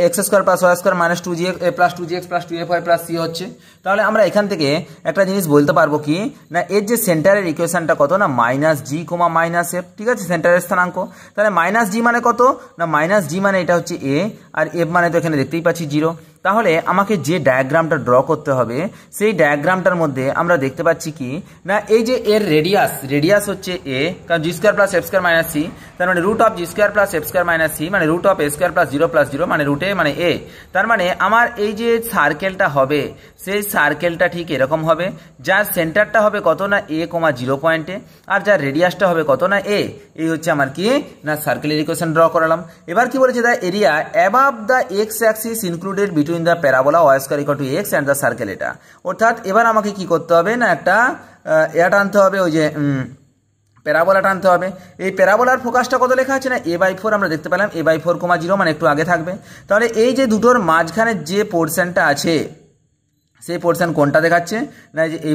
x square plus y square minus 2gx plus 2ay plus c হচ্ছে। তাহলে আমরা এখান থেকে একটা জিনিস বলতে পারবো কি না এর যে সেন্টারের ইকুয়েশনটা কত না -g, -f, ঠিক আছে, সেন্টারের স্থানাঙ্ক। তাহলে -g মানে কত না -g মানে এটা হচ্ছে a, আর f মানে তো এখানে দেখতেই পাচ্ছি 0। তাহলে আমাকে যে ডায়াগ্রামটা ড্র করতে হবে সেই ডায়াগ্রামটার মধ্যে আমরা দেখতে পাচ্ছি কি না এই যে এর রেডিয়াস হচ্ছে a, কারণ g square plus f square minus c, তার মানে root of g square plus f square minus c মানে root of a square plus 0 মানে রুট এ মানে a। তার মানে আমার এই যে সার্কেলটা হবে সেই সার্কেলটা ঠিক এরকম হবে, যার সেন্টারটা হবে কত না a, 0 পয়েন্টে, আর যার রেডিয়াসটা হবে কত না a। এই হচ্ছে আমার কি না সার্কেলের ইকুয়েশন ড্র করালাম। এবার কি বলেছে the area above the x axis included between the parabola y square equal to x and the circle. এটা অর্থাৎ এবার আমাকে কি করতে হবে না একটা এটা আনতে হবে, ওই যে প্যারাবোলা টানতে হবে। এই প্যারাবোলার ফোকাসটা কত লেখা আছে না a/4, আমরা দেখতে পেলাম a/4, 0 মানে একটু আগে থাকবে। তাহলে এই যে দুটোর মাঝখানে যে পোর্শনটা আছে সেই পোর্শন কোনটা দেখাচ্ছে না যে এই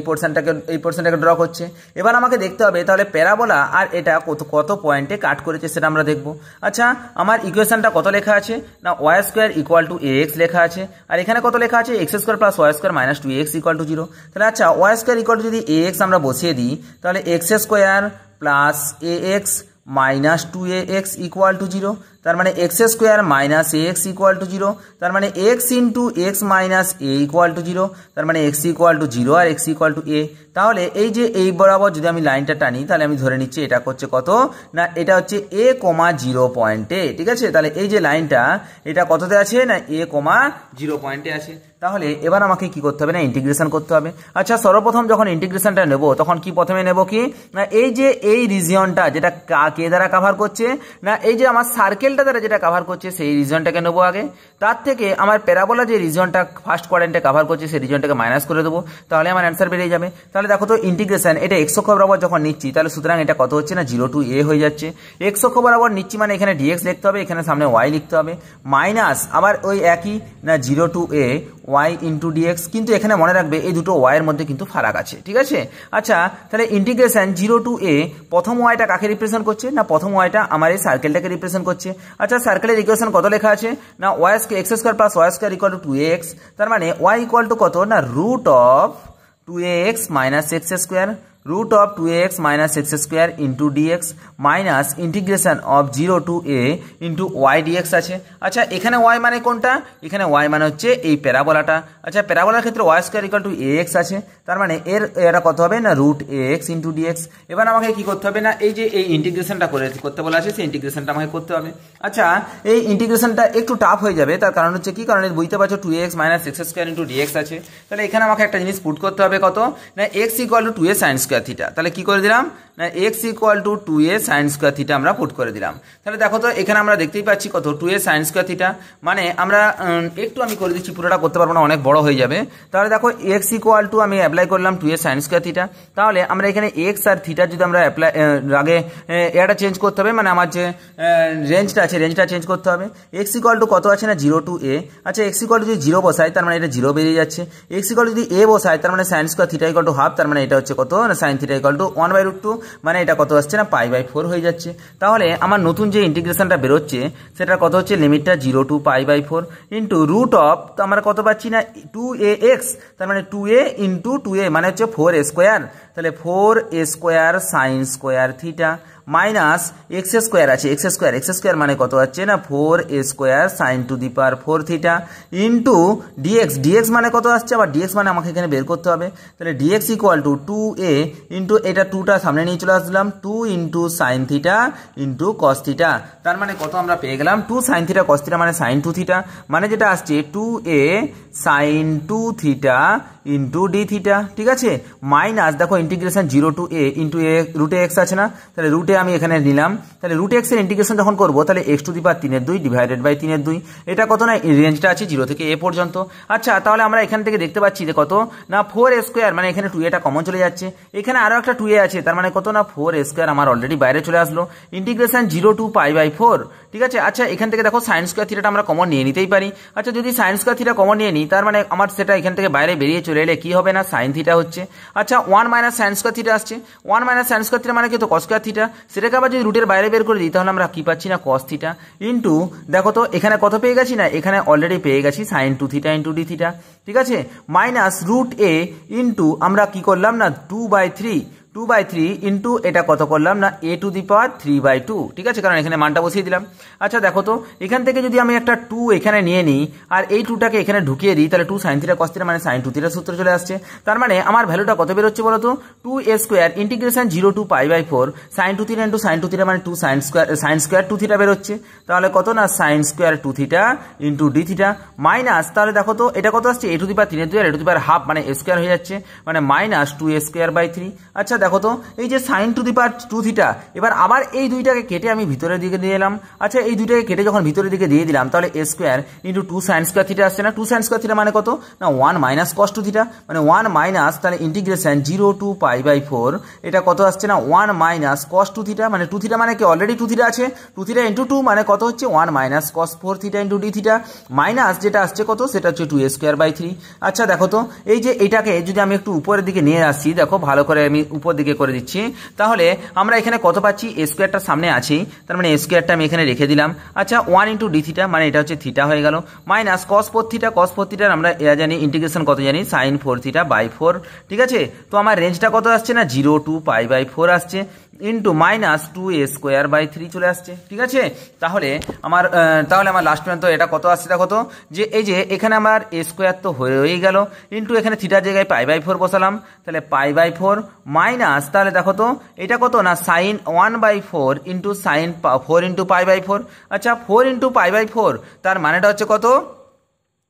পোর্শনটাকে ড্র করছে। এবার আমাকে দেখতে হবে তাহলে প্যারাবোলা আর এটা কত পয়েন্টে কাট করেছে সেটা আমরা দেখব। আচ্ছা আমার ইকুয়েশনটা কত লেখা আছে না y square equal to ax লেখা আছে, আর এখানে কত লেখা আছে x square plus y square minus 2x equal to 0। তাহলে আচ্ছা ওয়াই স্কোয়ার ইকুয়াল টু যদি ax আমরা বসিয়ে দিই তাহলে x square plus ax minus 2ax equal to 0, তার মানে x square minus ax equal to 0, তার মানে x into x minus a equal to 0, তার মানে x ইকুয়াল টু 0 আর x ইকুয়াল টু a। তাহলে এই যে এই বরাবর যদি আমি লাইনটা টানি তাহলে আমি ধরে নিচ্ছি এটা হচ্ছে কত না এটা হচ্ছে a, 0 পয়েন্টে, ঠিক আছে। তাহলে এই যে লাইনটা এটা কততে আছে না a, 0 পয়েন্টে আছে। তাহলে এবার আমাকে কি করতে হবে না ইন্টিগ্রেশন করতে হবে। আচ্ছা সর্বপ্রথম যখন ইন্টিগ্রেশনটা নেব তখন কি প্রথমে নেব কি না এই যে এই রিজিয়নটা যেটা কে দ্বারা কভার করছে না এই যে আমার সার্কেলটা দ্বারা যেটা কভার করছে সেই রিজিয়নটাকে নেবো আগে। তার থেকে আমার প্যারাবোলা যে রিজিয়নটা ফার্স্ট কোয়াড্র্যান্টে কভার করছে সেই রিজিয়নটাকে মাইনাস করে দেবো, তাহলে আমার অ্যান্সার বেরিয়ে যাবে। তাহলে দেখো তো ইন্টিগ্রেশন এটা এক্স অক্ষ বরাবর যখন নিচ্ছি তাহলে সুতরাং এটা কত হচ্ছে না 0 to a হয়ে যাচ্ছে। এক্স অক্ষ বরাবর নিচ্ছি মানে এখানে dx লিখতে হবে, এখানে সামনে y লিখতে হবে, মাইনাস আবার ওই একই না 0 to a y into dx, কিন্তু এখানে মনে রাখবে এই দুটো y এর মধ্যে কিন্তু ফারাক আছে, ঠিক আছে। আচ্ছা তাহলে ইন্টিগ্রেশন 0 to a প্রথম ওয়াইটা কাকে রিপ্রেজেন্ট করছে না প্রথম ওয়াইটা আমার এই সার্কেলটাকে রিপ্রেজেন্ট করছে। আচ্ছা সার্কেলের ইকুয়েশন কত লেখা আছে না y x square plus y square equal to 2ax, তার মানে y ইকুয়াল টু কত না root of 2ax minus x square root of 2ax minus x square into dx minus integration of 0 to a into y dx আছে। আচ্ছা এখানে y মানে কোনটা, এখানে y মানে হচ্ছে এই প্যারাবোলাটা। আচ্ছা প্যারাবোলার ক্ষেত্রে y square equal to ax আছে, তার মানে এটা কত হবে না রুট ax ইন্টু dx। এবার আমাকে কি করতে হবে না এই যে এই ইন্টিগ্রেশনটা করতে বলা আছে সেই ইন্টিগ্রেশনটা আমাকে করতে হবে। আচ্ছা এই ইন্টিগ্রেশনটা একটু টাফ হয়ে যাবে, তার কারণ হচ্ছে কি, কারণ বুঝতে পারছো 2ax minus x square into dx আছে। তাহলে এখানে আমাকে একটা জিনিস পুট করতে হবে কত না x equal to 2a sign square theta. তাহলে কি করে দিলাম না x equal to 2a sign square theta আমরা পুট করে দিলাম। তাহলে দেখো তো এখানে আমরা দেখতেই পাচ্ছি কত 2a সাইন স্কোয়ার থিটা, মানে আমরা একটু আমি করে দিচ্ছি, পুরোটা করতে পারবো না, অনেক বড় হয়ে যাবে। তাহলে দেখো x ইকুয়াল টু আমি অ্যাপ্লাই করলাম 2a সাইন স্কোয়ার থিটা। তাহলে আমরা এখানে x আর থিটা যদি আমরা অ্যাপ্লাই আগে এটা চেঞ্জ করতে হবে, মানে আমার যে রেঞ্জটা আছে রেঞ্জটা চেঞ্জ করতে হবে। x ইকুয়াল টু কত আছে না 0 টু a। আচ্ছা x ইকুয়াল টু যদি 0 বসাই তার মানে এটা 0 বেরিয়ে যাচ্ছে। x ইকুয়াল টু যদি a বসাই তার মানে sign square theta equal to half, তার মানে এটা হচ্ছে কত না সাইন থিটা ইকুয়াল টু 1/√2, মানে এটা কত আসছে না π/4 হয়ে যাচ্ছে। তাহলে আমার নতুন যে ইন্টিগ্রেশনটা বেরোচ্ছে সেটা কত হচ্ছে লিমিটটা 0 টু π/4 ইন্টু রুট অফ, তো আমরা কত পাচ্ছি না 2ax, তার মানে 2a ইন্টু 2a মানে হচ্ছে 4a স্কোয়ার, তাহলে 4a square sine square theta minus x square আছে এক্স স্কোয়ার মানে কত হচ্ছে না 4a square sine to the power 4 theta into dx মানে কত আসছে, আবার dx মানে আমাকে এখানে বের করতে হবে। তাহলে dx equal to 2a into এটা 2টা সামনে নিয়ে চলে আসলাম 2 into sine theta into cos theta, তার মানে কত আমরা পেয়ে গেলাম 2 সাইন থিটা কস থিটা মানে সাইন 2 থিটা, মানে যেটা আসছে 2a sine 2 theta into d theta. ঠিক আছে, মাইনাস দেখো integration 0 to a into a রুটে এক্স আছে না, তাহলে রুটে আমি এখানে নিলাম, তাহলে রুট এক্স এর ইন্টিগ্রেশন যখন করবো তাহলে x to the power 3/2 divided by 3/2, এটা কত না রেঞ্জটা আছে 0 থেকে a পর্যন্ত। আচ্ছা তাহলে আমরা এখান থেকে দেখতে পাচ্ছি যে কত না 4a স্কোয়ার, মানে এখানে 2a টা কমন চলে যাচ্ছে, এখানে আরো একটা 2a আছে, তার মানে কত না 4a স্কোয়ার আমার অলরেডি বাইরে চলে আসলো, ইন্টিগ্রেশন 0 টু π/4। ঠিক আছে, আচ্ছা এখান থেকে দেখো সাইন স্কোয়ার থিটাটা আমরা কমন নিয়ে নিতেই পারি। আচ্ছা যদি সাইন স্কোয়ার থিটা কমন নিয়ে নিই তার মানে আমার সেটা এখান থেকে বাইরে বেরিয়ে চলে এলে কি হবে না সাইন থিটা হচ্ছে। আচ্ছা 1 মাইনাস সাইন স্কোয়ার থিটা আসছে, 1 মাইনাস সাইন স্কোয়ার থিটা মানে কি তো কস স্কোয়ার থিটা, সেটাকে আবার যদি রুটের বাইরে বের করে দিই তাহলে আমরা কি পাচ্ছি না কস থিটা ইন্টু দেখো তো এখানে কত পেয়ে গেছি না, এখানে অলরেডি পেয়ে গেছি sine 2 theta into d theta. ঠিক আছে, মাইনাস রুট a ইন্টু আমরা কি করলাম না 2/3 ইন্টু এটা কত করলাম না a টু দি পাওয়ার 3/2। ঠিক আছে, কারণ এখানে মানটা বসিয়ে দিলাম। আচ্ছা দেখো তো এখান থেকে যদি আমি একটা 2 এখানে নিয়ে নিই আর এই 2টাকে এখানে ঢুকিয়ে দিই তাহলে 2 সাইন থিটা কস থিটা মানে সাইন 2 থিটা সূত্র চলে আসছে, তার মানে আমার ভ্যালুটা কত বের হচ্ছে বলো তো 2a square integration 0 to π/4 sine 2 theta into sine 2 theta মানে 2 সাইন স্কোয়ার 2 থিটা বের হচ্ছে, তাহলে কত না sine square 2 theta into d theta minus, তাহলে দেখো তো এটা কত আসছে a টু দি পাওয়ার 3/2 আর a to the power half মানে a স্কোয়ার হয়ে যাচ্ছে, মানে মাইনাস 2a স্কোয়ার বাই 3। আচ্ছা দেখো তো এই যে sine to the power 2 theta, এবার আবার এই দুইটাকে কেটে আমি ভিতরের দিকে দিয়ে এলাম। আচ্ছা এই দুইটাকে কেটে যখন ভিতরের দিকে দিয়ে দিলাম তাহলে a square into 2 sign square theta আসছে না, 2 সাইন স্কোয়ার থিটা মানে কত না 1 মাইনাস কস 2 থিটা, মানে 1 মাইনাস তাহলে ইন্টিগ্রেশন 0 টু π/4 এটা কত আসছে না 1 মাইনাস কস 2 থিটা, মানে 2 থিটা মানে কি অলরেডি 2 থিটা আছে, 2 থিটা ইন্টু 2 মানে কত হচ্ছে 1 মাইনাস কস 4 theta into d theta minus যেটা আসছে কত সেটা হচ্ছে 2a স্কোয়ার বাই 3। আচ্ছা দেখো তো এই যে এটাকে যদি আমি একটু উপরের দিকে নিয়ে আসছি, দেখো ভালো করে আমি উপর দিকে করে দিচ্ছি, তাহলে আমরা এখানে কত পাচ্ছি a স্কোয়ারটা সামনে আছেই, তার মানে a স্কোয়ারটা আমি এখানে রেখে দিলাম। আচ্ছা 1 ইন্টু ডি থিটা মানে এটা হচ্ছে থিটা হয়ে গেল, মাইনাস কস 4 থিটার আমরা জানি ইন্টিগ্রেশন কত জানি সাইন 4 থিটা বাই 4। ঠিক আছে, তো আমার রেঞ্জটা কত আসছে না 0 টু π/4 আসছে into minus 2a square by 3 চলে আসছে। ঠিক আছে, তাহলে আমার লাস্ট পর্যন্ত এটা কত আসছে দেখো তো, যে এই যে এখানে আমার a স্কোয়ার তো হয়েই গেল ইন্টু এখানে থিটার জায়গায় π/4 বসালাম, তাহলে π/4 মাইনাস তাহলে দেখো তো এটা কত না সাইন 1/4 ইন্টু সাইন 4 ইন্টু π/4। আচ্ছা 4 ইন্টু π/4 তার মানেটা হচ্ছে কত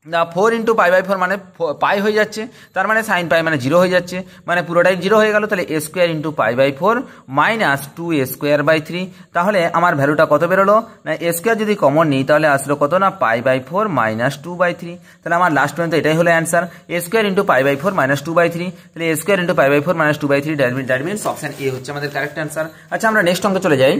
না 4 ইন্টু π/4 মানে পাই হয়ে যাচ্ছে, তার মানে সাইন পাই মানে 0 হয়ে যাচ্ছে, মানে পুরোটাই 0 হয়ে গেল, তাহলে a square into π/4 minus 2a square by 3। তাহলে আমার ভ্যালুটা কত বেরোলো না a স্কোয়ার যদি কমন নিই তাহলে আসলো কত না π/4 মাইনাস 2/3, তাহলে আমার লাস্ট পর্যন্ত এটাই হলো answer a square into π/4 minus 2/3, তাহলে a square into π/4 minus 2/3 that means option A হচ্ছে আমাদের কারেক্ট অ্যান্সার। আচ্ছা আমরা নেক্সট অঙ্কে চলে যাই,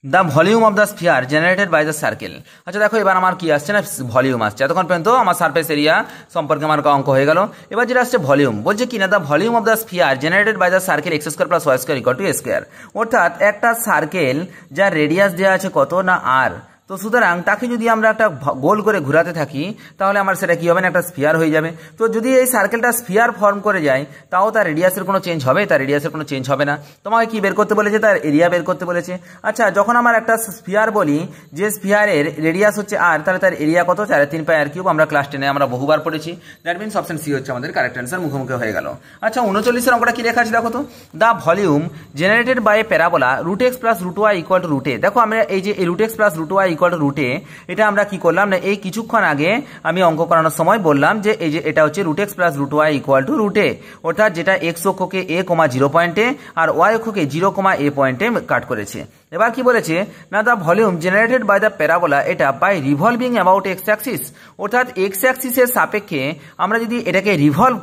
the volume of the sphere generated by the circle. আচ্ছা দেখো এবার আমার কি আসছে না ভলিউম আসছে, এতক্ষণ পর্যন্ত আমার সারফেস এরিয়া সম্পর্কে আমার অঙ্ক হয়ে গেল, এবার যেটা আসছে ভলিউম, বলছে কি না the volume of the sphere generated by the circle x square plus y square equal to a square, অর্থাৎ একটা সার্কেল যার রেডিয়াস দেওয়া আছে কত না আর, তো সুতরাং তাকে যদি আমরা একটা গোল করে ঘোরাতে থাকি তাহলে আমার সেটা কি হবে না, একটা স্ফিয়ার হয়ে যাবে। তো যদি এই সার্কেলটা স্ফিয়ার ফর্ম করে যায় তাও তার রেডিয়াসের কোনো চেঞ্জ হবে, তার রেডিয়াসের কোনো চেঞ্জ হবে না। তোমাকে কি বের করতে বলেছে, তার এরিয়া বের করতে বলেছে। আচ্ছা, যখন আমার একটা স্ফিয়ার বলি যে স্ফিয়ারের রেডিয়াস হচ্ছে আর, তাহলে তার এরিয়া কত, 4/3 পাই r কিউব। আমরা ক্লাস 10-এ আমরা বহুবার পড়েছি। দ্যাট মিনস অপশন সি হচ্ছে আমাদের কারেক্ট অ্যান্সার, মুখোমুখি হয়ে গেল। আচ্ছা, 39-এর অঙ্কটা কি লেখা আছে দেখো তো, the volume generated by a parabola root x plus root y equal to root a. দেখো আমরা এই যে root x plus root y equal to root a, এটা আমরা কি করলাম না, এই কিছুক্ষণ আগে আমি অঙ্ক করানোর সময় বললাম যে এই যে এটা হচ্ছে root x plus root y equal to root a, অর্থাৎ যেটা এক্স অক্ষকে a, 0 পয়েন্টে আর ওয়াই অক্ষকে 0, a পয়েন্টে কাট করেছে। এবার কি বলেছে না, the volume generated by the parabola এটা by revolving about x axis, অর্থাৎ এক্স অ্যাক্সিসের সাপেক্ষে আমরা যদি এটাকে রিভলভ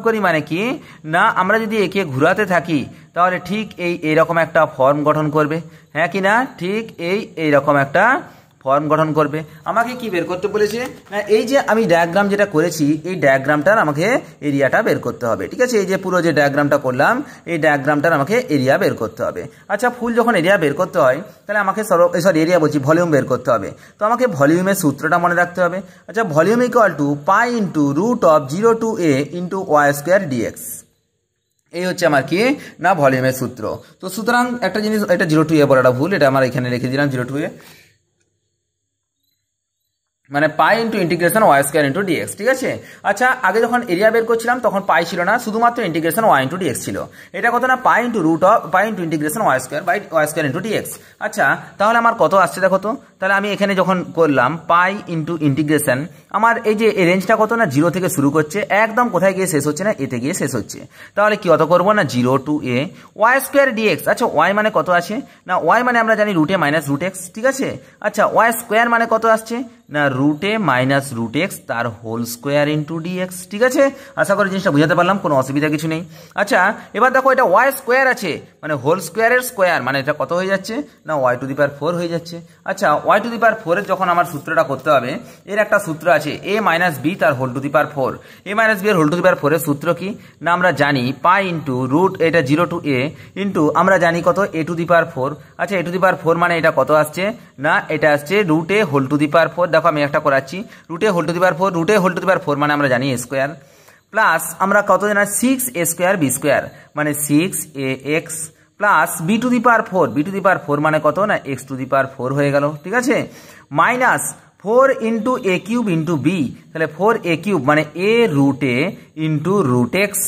করি মানে কি না, আমরা যদি একে ঘুরাতে থাকি তাহলে ঠিক এইরকম একটা ফর্ম গঠন করবে। হ্যাঁ কি না, ঠিক এইরকম একটা ফর্ম গঠন করবে। আমাকে কি বের করতে বলেছে না, এই যে আমি ডায়াগ্রাম যেটা করেছি এই ডায়াগ্রামটার আমাকে এরিয়াটা বের করতে হবে। ঠিক আছে, এই যে পুরো যে ডায়াগ্রামটা করলাম এই ডায়াগ্রামটার আমাকে এরিয়া বের করতে হবে। আচ্ছা, ফুল যখন এরিয়া বের করতে হয় তাহলে আমাকে এরিয়া বলছি ভলিউম বের করতে হবে। তো আমাকে ভলিউমের সূত্রটা মনে রাখতে হবে। আচ্ছা, volume equal to pi into root of 0 to a into y square dx. এই হচ্ছে আমার কি না ভলিউমের সূত্র। তো সুতরাং একটা জিনিস, এটা 0 to a বলাটা ভুল, এটা আমার এখানে রেখে দিলাম 0 to a, মানে pi into integration y square into dx. ঠিক আছে। আচ্ছা, আগে যখন এরিয়া বের করছিলাম তখন পাই ছিল না, শুধুমাত্র ইন্টিগ্রেশন ওয়াই ইন্টু ডিএক্স ছিল। এটা কত না, pi into root of pi into integration y square by y square into dx. আচ্ছা, তাহলে আমার কত আসছে দেখো তো, তাহলে আমি এখানে যখন করলাম পাই ইন্টু ইন্টিগ্রেশন, আমার এই যে রেঞ্জটা কত না 0 থেকে শুরু করছে, একদম কোথায় গিয়ে শেষ হচ্ছে না, এতে গিয়ে শেষ হচ্ছে। তাহলে কি কত করবো না 0 to a y square dx. আচ্ছা, ওয়াই মানে কত আছে না, ওয়াই মানে আমরা জানি রুটে মাইনাস রুট এক্স। ঠিক আছে। আচ্ছা, ওয়াই স্কোয়ার মানে কত আসছে না, রুটে মাইনাস রুট এক্স তার হোল স্কোয়ার ইন্টু ডিএক্স। ঠিক আছে, আশা করি জিনিসটা বুঝাতে পারলাম, কোনো অসুবিধা কিছু নেই। আচ্ছা, এবার দেখো এটা ওয়াই স্কোয়ার আছে মানে হোল স্কোয়ারের স্কোয়ার, মানে এটা কত হয়ে যাচ্ছে না ওয়াই টু দি পাওয়ার 4 হয়ে যাচ্ছে। আচ্ছা, ওয়াই টু দি পাওয়ার 4 এর যখন আমার সূত্রটা করতে হবে, এর একটা সূত্র আছে a মাইনাস বি তার whole to the power 4। a minus b এর হোল টু দি পাওয়ার 4 এর সূত্র কি না, আমরা জানি পাই ইন্টু রুট এটা 0 to a ইন্টু আমরা জানি কত a টু দি পাওয়ার 4। আচ্ছা, a টু দি পাওয়ার 4 মানে এটা কত আসছে না, এটা আসছে রুটে হোল টু দি পাওয়ার 4। দেখো আমি একটা করাচ্ছি, রুটে হোল টু দি পাওয়ার 4, রুটে হোল টু দি পাওয়ার 4 মানে আমরা জানি a স্কোয়ার, প্লাস আমরা কত জানা 6a স্কোয়ার বি স্কোয়ার মানে 6ax plus b to the power 4, b to the power 4 মানে কত না x টু দি পাওয়ার 4 হয়ে গেল। ঠিক আছে, minus 4 into a cube into b, তাহলে 4a কিউব মানে a root a into root x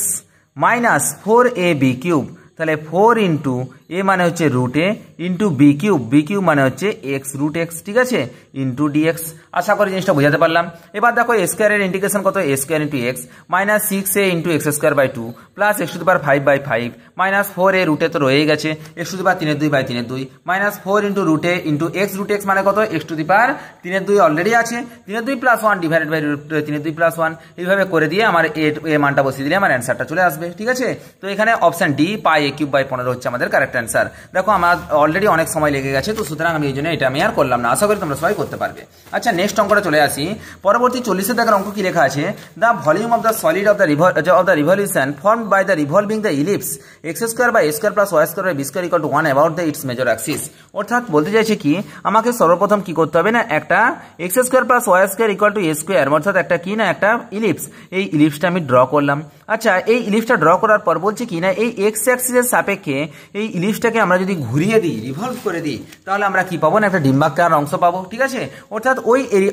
minus 4ab cube, তাহলে 4 ইন্টু এ মানে হচ্ছে root a into b cube, b cube মানে হচ্ছে এক্স রুট এক্স। ঠিক আছে, ইন্টু ডিএক্স। আশা করি জিনিসটা বোঝাতে পারলাম। এবার দেখো এ স্কোয়ারের ইন্টিগ্রেশন কত, a square into x minus 6a into x square by 2 plus x to the power 5/5 minus 4a রুটে তো রয়েই গেছে, x to the power 3/2 minus 4 into রুটে ইন্টু এক্স রুট এক্স মানে কত x to the power 3/2 already আছে, 3/2 plus 1 divided by 3/2 plus 1। এইভাবে করে দিয়ে আমার এ মানটা বসিয়ে দিলে আমার অ্যান্সারটা চলে আসবে। ঠিক আছে, তো এখানে option D pi a cube by 15 হচ্ছে আমাদের কারেক্ট অ্যান্সার। দেখো আমার অলরেডি অনেক সময় লেগে গেছে, তো সুতরাং আমি এই জন্য এটা আমি আর করলাম না, আশা করি তোমরা সবাই করতে পারবে। আচ্ছা, নেক্সট অঙ্কটা চলে আসি। পরবর্তী 40 দেখার অঙ্ক কি লেখা আছে, the volume of the solid of the revolution formed by the revolving the ellipse x square by a square plus y square by b square equal to 1 about the its major axis. অর্থাৎ বলতে চাইছে কি, আমাকে সর্বপ্রথম কি করতে হবে না, একটা x square plus y square equal to a square, অর্থাৎ একটা কি না একটা ইলিপস, এই ইলিপসটা আমি ড্র করলাম। আচ্ছা, এই ইলিপসটা ড্র করার পর বলছে কি না, এই এক্স অ্যাক্সিসের সাপেক্ষে এই ইলিপসটাকে আমরা যদি ঘুরিয়ে দিই, রিভলভ করে দিই, তাহলে আমরা কি পাবো না, একটা ডিম্বাকার অংশ পাবো। ঠিক আছে, অর্থাৎ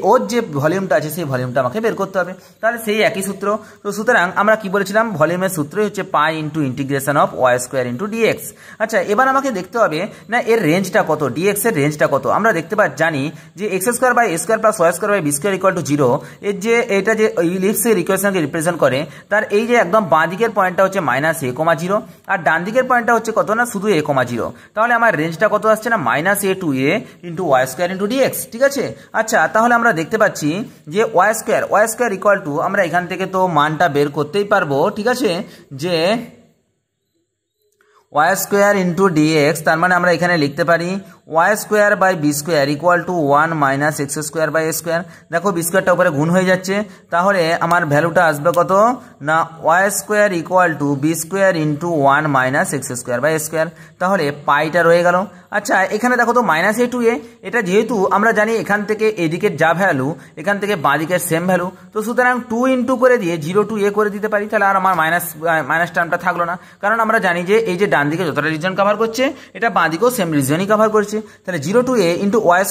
ওর যে ভলিউমটা আছে সেই ভলিউমটা আমাকে বের করতে হবে, তাহলে সেই একই সূত্র। তো সুতরাং আমরা কি বলেছিলাম, ভলিউমের সূত্রই হচ্ছে pi into integration of y square into dx. আচ্ছা, এবার আমাকে দেখতে হবে না এর রেঞ্জটা কত, ডিএক্স এর রেঞ্জটা কত। আমরা দেখতে জানি যে x square by a square plus y square by b square equal to 0, এর যে এটা যে ইলিপসের ইকুয়েশনকে রিপ্রেজেন্ট করে, তার এই যে একদম বাঁ দিকের পয়েন্টটা হচ্ছে মাইনাস a, 0 আর ডান দিকের পয়েন্টটা হচ্ছে কত না শুধু a, 0। তাহলে আমার রেঞ্জটা কত আসছে না minus a to a into y square into dx. ঠিক আছে। আচ্ছা, তাহলে আমরা দেখতে পাচ্ছি যে ওয়াই স্কোয়ার ইকুয়াল টু, আমরা এখান থেকে তো মানটা বের করতেই পারবো। ঠিক আছে, যে ওয়াই স্কোয়ার ইন্টু ডিএক্স, তার মানে আমরা এখানে লিখতে পারি y square by b square equal to 1 minus x square by a square. দেখো বি স্কোয়ারটা উপরে গুণ হয়ে যাচ্ছে, তাহলে আমার ভ্যালুটা আসবে কত না y square equal to b square into 1 minus x square by a square. তাহলে পাইটা রয়ে গেল। আচ্ছা এখানে দেখো তো মাইনাস এ টু এ, এটা যেহেতু আমরা জানি এখান থেকে এদিকের যা ভ্যালু এখান থেকে বাঁ দিকের সেম ভ্যালু, তো সুতরাং 2 ইন্টু করে দিয়ে 0 টু এ করে দিতে পারি, তাহলে আর আমার মাইনাস টার্মটা থাকলো না। কারণ আমরা জানি যে এই যে ডান দিকে যতটা রিজন কভার করছে এটা বাঁ দিকেও সেম রিজনই কভার করছে। তাহলে 0 to a into y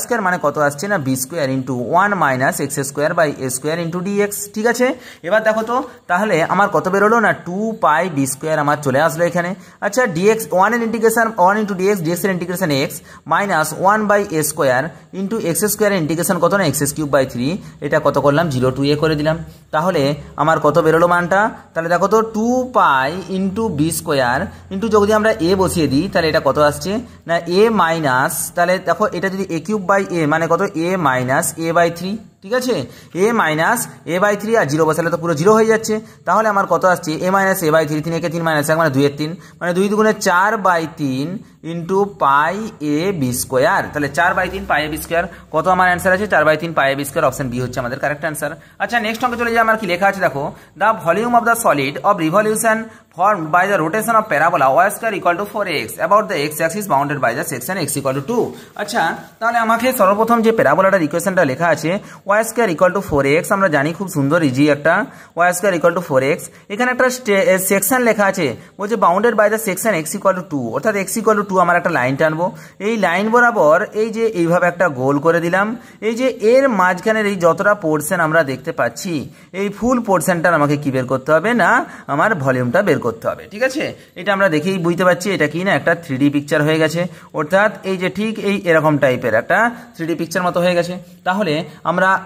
square মানে কত আসছে না b square into 1 minus x square by a square into dx. ঠিক আছে, এবার দেখো তো তাহলে আমার কত বেরোলো না 2 পাই বি স্কোয়ার আমার চলে আসলো এখানে। আচ্ছা ডিএক্স 1 এর ইন্টিগ্রেশন 1 ইন্টু ডিএক্স, ডিএক্স এর integration x minus 1 by a square into x স্কোয়ারের ইন্টিগ্রেশন কত না এক্স কিউব বাই 3, এটা কত করলাম 0 টু এ করে দিলাম। তাহলে আমার কত বেরোলো মানটা, তাহলে দেখো তো 2 pi into b square into যদি আমরা এ বসিয়ে দিই তাহলে এটা কত আসছে না এ মাইনাস, তাহলে দেখো এটা যদি এ কিউব বাই এ মানে কত এ মাইনাস এ বাই 3। ঠিক আছে, এ মাইনাস এ বাই 3 আর 0 বসালে তো পুরো 0 হয়ে যাচ্ছে। তাহলে আমার কত আসছে এ মাইনাস এ বাই 3, 3 একে 3 মাইনাস 1 মানে 2 এর 3 মানে 2 দুগুণে 4 by 3 into pi a b square. তাহলে 4 by 3 pi a b square কত আমার অ্যান্সার আছে 4 by 3 pi a b square, option B হচ্ছে আমাদের কারেক্ট অ্যান্সার। আচ্ছা নেক্সট অঙ্কে চলে যাই, আমার কি লেখা আছে দেখো, the volume of the solid of revolution formed by the rotation of parabola y square equal to 4x about the x axis bounded by the section x equal to 2। আচ্ছা তাহলে আমাকে সর্বপ্রথম যে প্যারাবোলাটার ইকুয়েশনটা লেখা আছে y square equal to 4x, আমরা জানি খুব সুন্দর ইজি একটা y square equal to 4x, এখানে একটা সেকশন লেখা আছে বলছে bounded by the section x equal to 2, অর্থাৎ x equal to 2 আমার একটা লাইন টানবো, এই লাইন বরাবর এই যে এইভাবে একটা গোল করে দিলাম, এই যে এর মাঝখানের এই যতটা পোর্শন আমরা দেখতে পাচ্ছি এই ফুল পোর্শনটার আমাকে কি বের করতে হবে না আমার ভলিউমটা বের করতে হবে। ঠিক আছে, এটা আমরা দেখেই বুঝতে পারছি এটা কি না একটা 3D পিকচার হয়ে গেছে, অর্থাৎ এই যে ঠিক এই এরকম টাইপের একটা 3D পিকচার মতো হয়ে গেছে। তাহলে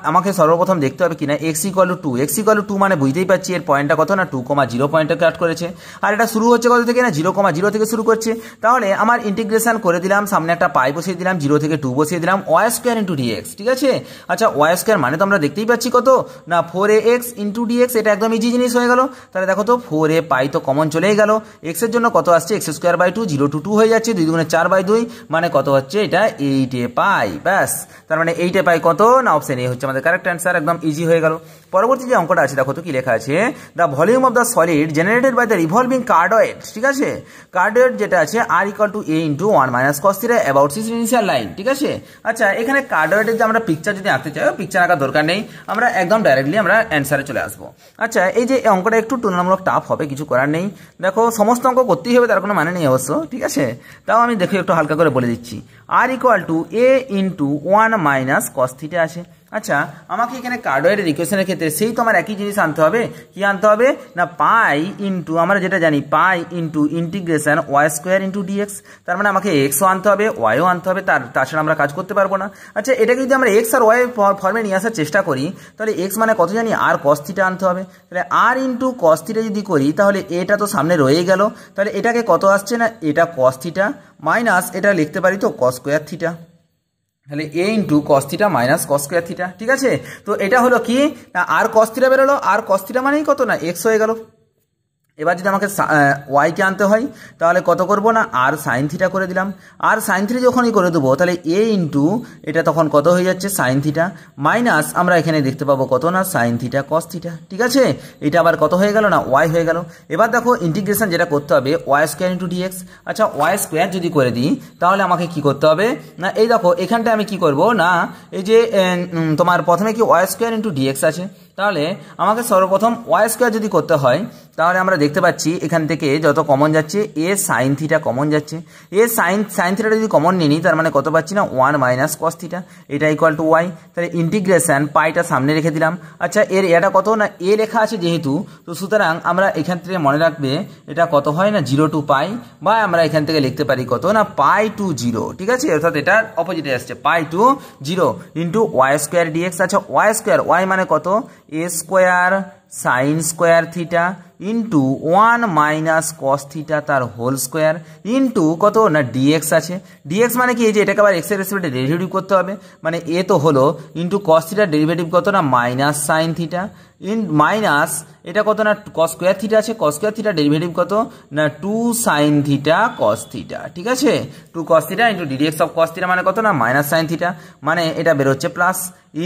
আমাকে সর্বপ্রথম দেখতে হবে কিনা x equal to 2, x equal to 2 মানে বুঝতেই পারছি এর পয়েন্টটা কত না 2,0 পয়েন্টে কাট করেছে, আর এটা শুরু হচ্ছে কত থেকে না 0,0 থেকে শুরু করছে। তাহলে আমার ইন্টিগ্রেশন করে দিলাম, সামনে একটা পাই বসিয়ে দিলাম, 0 থেকে 2 বসিয়ে দিলাম, y স্কোয়ার ইন্টু ডিএক্স। ঠিক আছে, আচ্ছা y স্কোয়ার মানে তো আমরা দেখতেই পাচ্ছি কত না 4ax ইন্টু ডিএক্স, এটা একদম ইজি জিনিস হয়ে গেল। তাহলে দেখো তো 4a পাই তো কমন চলেই গেল, x এর জন্য কত আসছে x স্কোয়ার বাই 2, 0 টু 2 হয়ে যাচ্ছে, 2 দুগুণে 4 বাই 2 মানে কত হচ্ছে এটা 8a পাই, ব্যাস। তার মানে 8a পাই কত না অপশন এ হচ্ছে আমাদের কারেক্ট অ্যান্সার, একদম ইজি হয়ে গেল। পরবর্তী যে অঙ্কটা আছে দেখো তো কি লেখা আছে, the volume of the solid generated by the revolving cardioid. ঠিক আছে, কার্ডয়েড যেটা আছে r equal to a into 1 minus cos theta about সিস ইনিশিয়াল লাইন। ঠিক আছে, আচ্ছা এখানে কার্ডয়েডের যে আমরা পিকচার যদি আঁকতে চাই পিকচার আঁকার দরকার নেই, আমরা একদম ডাইরেক্টলি আমরা অ্যান্সারে চলে আসবো। আচ্ছা এই যে অঙ্কটা একটু তুলনামূলক টাফ হবে, কিছু করার নেই। দেখো সমস্ত অঙ্ক করতেই হবে তার কোনো মানে নেই অবশ্য, ঠিক আছে, তাও আমি দেখে একটু হালকা করে বলে দিচ্ছি। r equal to a into 1 minus cos theta আছে। আচ্ছা আমাকে এখানে কার্ডয়েডের ইকুয়েশনের ক্ষেত্রে সেই তো আমার একই জিনিস আনতে হবে, কি আনতে হবে না পাই ইন্টু আমরা যেটা জানি pi into integration y square into dx, তার মানে আমাকে এক্সও আনতে হবে ওয়াইও আনতে হবে, তাছাড়া আমরা কাজ করতে পারবো না। আচ্ছা এটাকে যদি আমরা এক্স আর ওয়াই ফর্মে নিয়ে আসার চেষ্টা করি তাহলে এক্স মানে কত জানি আর কস থিটা আনতে হবে, তাহলে আর ইন্টু কস থিটা যদি করি তাহলে এটা তো সামনে রয়েই গেল, তাহলে এটাকে কত আসছে না এটা কস থিটা মাইনাস এটা লিখতে পারি তো কস স্কোয়ার থিটা, তাহলে a into cos theta minus cos square theta. ঠিক আছে, তো এটা হলো কি না আর কস থিটা বেরোলো, আর কস থিটা মানেই কত না এক্স হয়ে গেল। এবার যদি আমাকে ওয়াইকে আনতে হয় তাহলে কত করবো না আর সাইন থিটা করে দিলাম, আর সাইন থিটা যখনই করে দেবো তাহলে এ ইন্টু এটা তখন কত হয়ে যাচ্ছে সাইন থিটা মাইনাস আমরা এখানে দেখতে পাবো কত না সাইন থিটা কস থিটা। ঠিক আছে, এটা আবার কত হয়ে গেল না ওয়াই হয়ে গেল। এবার দেখো ইন্টিগ্রেশন যেটা করতে হবে ওয়াই স্কোয়ার ইন্টু ডিএক্স। আচ্ছা ওয়াই স্কোয়ার যদি করে দিই তাহলে আমাকে কি করতে হবে না এই দেখো এখানটায় আমি কি করব না এই যে তোমার প্রথমে কি ওয়াই স্কোয়ার ইন্টু ডিএক্স আছে, তাহলে আমাকে সর্বপ্রথম ওয়াই স্কোয়ার যদি করতে হয় তাহলে আমরা দেখতে পাচ্ছি এখান থেকে যত কমন যাচ্ছে এ সাইন থিটা কমন যাচ্ছে, এ সাইন থিটাটা যদি কমন নিই তার মানে কত পাচ্ছি না 1 মাইনাস কস থিটা, এটা ইকুয়াল টু ওয়াই। তাহলে ইন্টিগ্রেশন পাইটা সামনে রেখে দিলাম। আচ্ছা এর এটা কত না এ লেখা আছে যেহেতু, তো সুতরাং আমরা এখান থেকে মনে রাখবে এটা কত হয় না 0 টু পাই, বা আমরা এখান থেকে লিখতে পারি কত না পাই টু 0। ঠিক আছে, অর্থাৎ এটা অপোজিটে আসছে pi to 0 into y square dx. আচ্ছা ওয়াই স্কোয়ার ওয়াই মানে কত a square sine square theta into 1 minus cos theta তার হোল স্কোয়ার ইন্টু কত না ডিএক্স আছে। ডিএক্স মানে কি, এই যে এটাকে আবার এক্স এর রেসপেক্টে ডেরিভেটিভ করতে হবে, মানে এ তো হলো ইন্টু কস থিটার ডেরিভেটিভ কত না minus sine theta in minus এটা কত না কস স্কোয়ার থিটা আছে, কস স্কোয়ার থিটা ডেরিভেটিভ কত না 2 সাইন থিটা কস থিটা, ঠিক আছে 2 cos theta into ddx of cos theta মানে কত না মাইনাস সাইন থিটা, মানে এটা বেরোচ্ছে প্লাস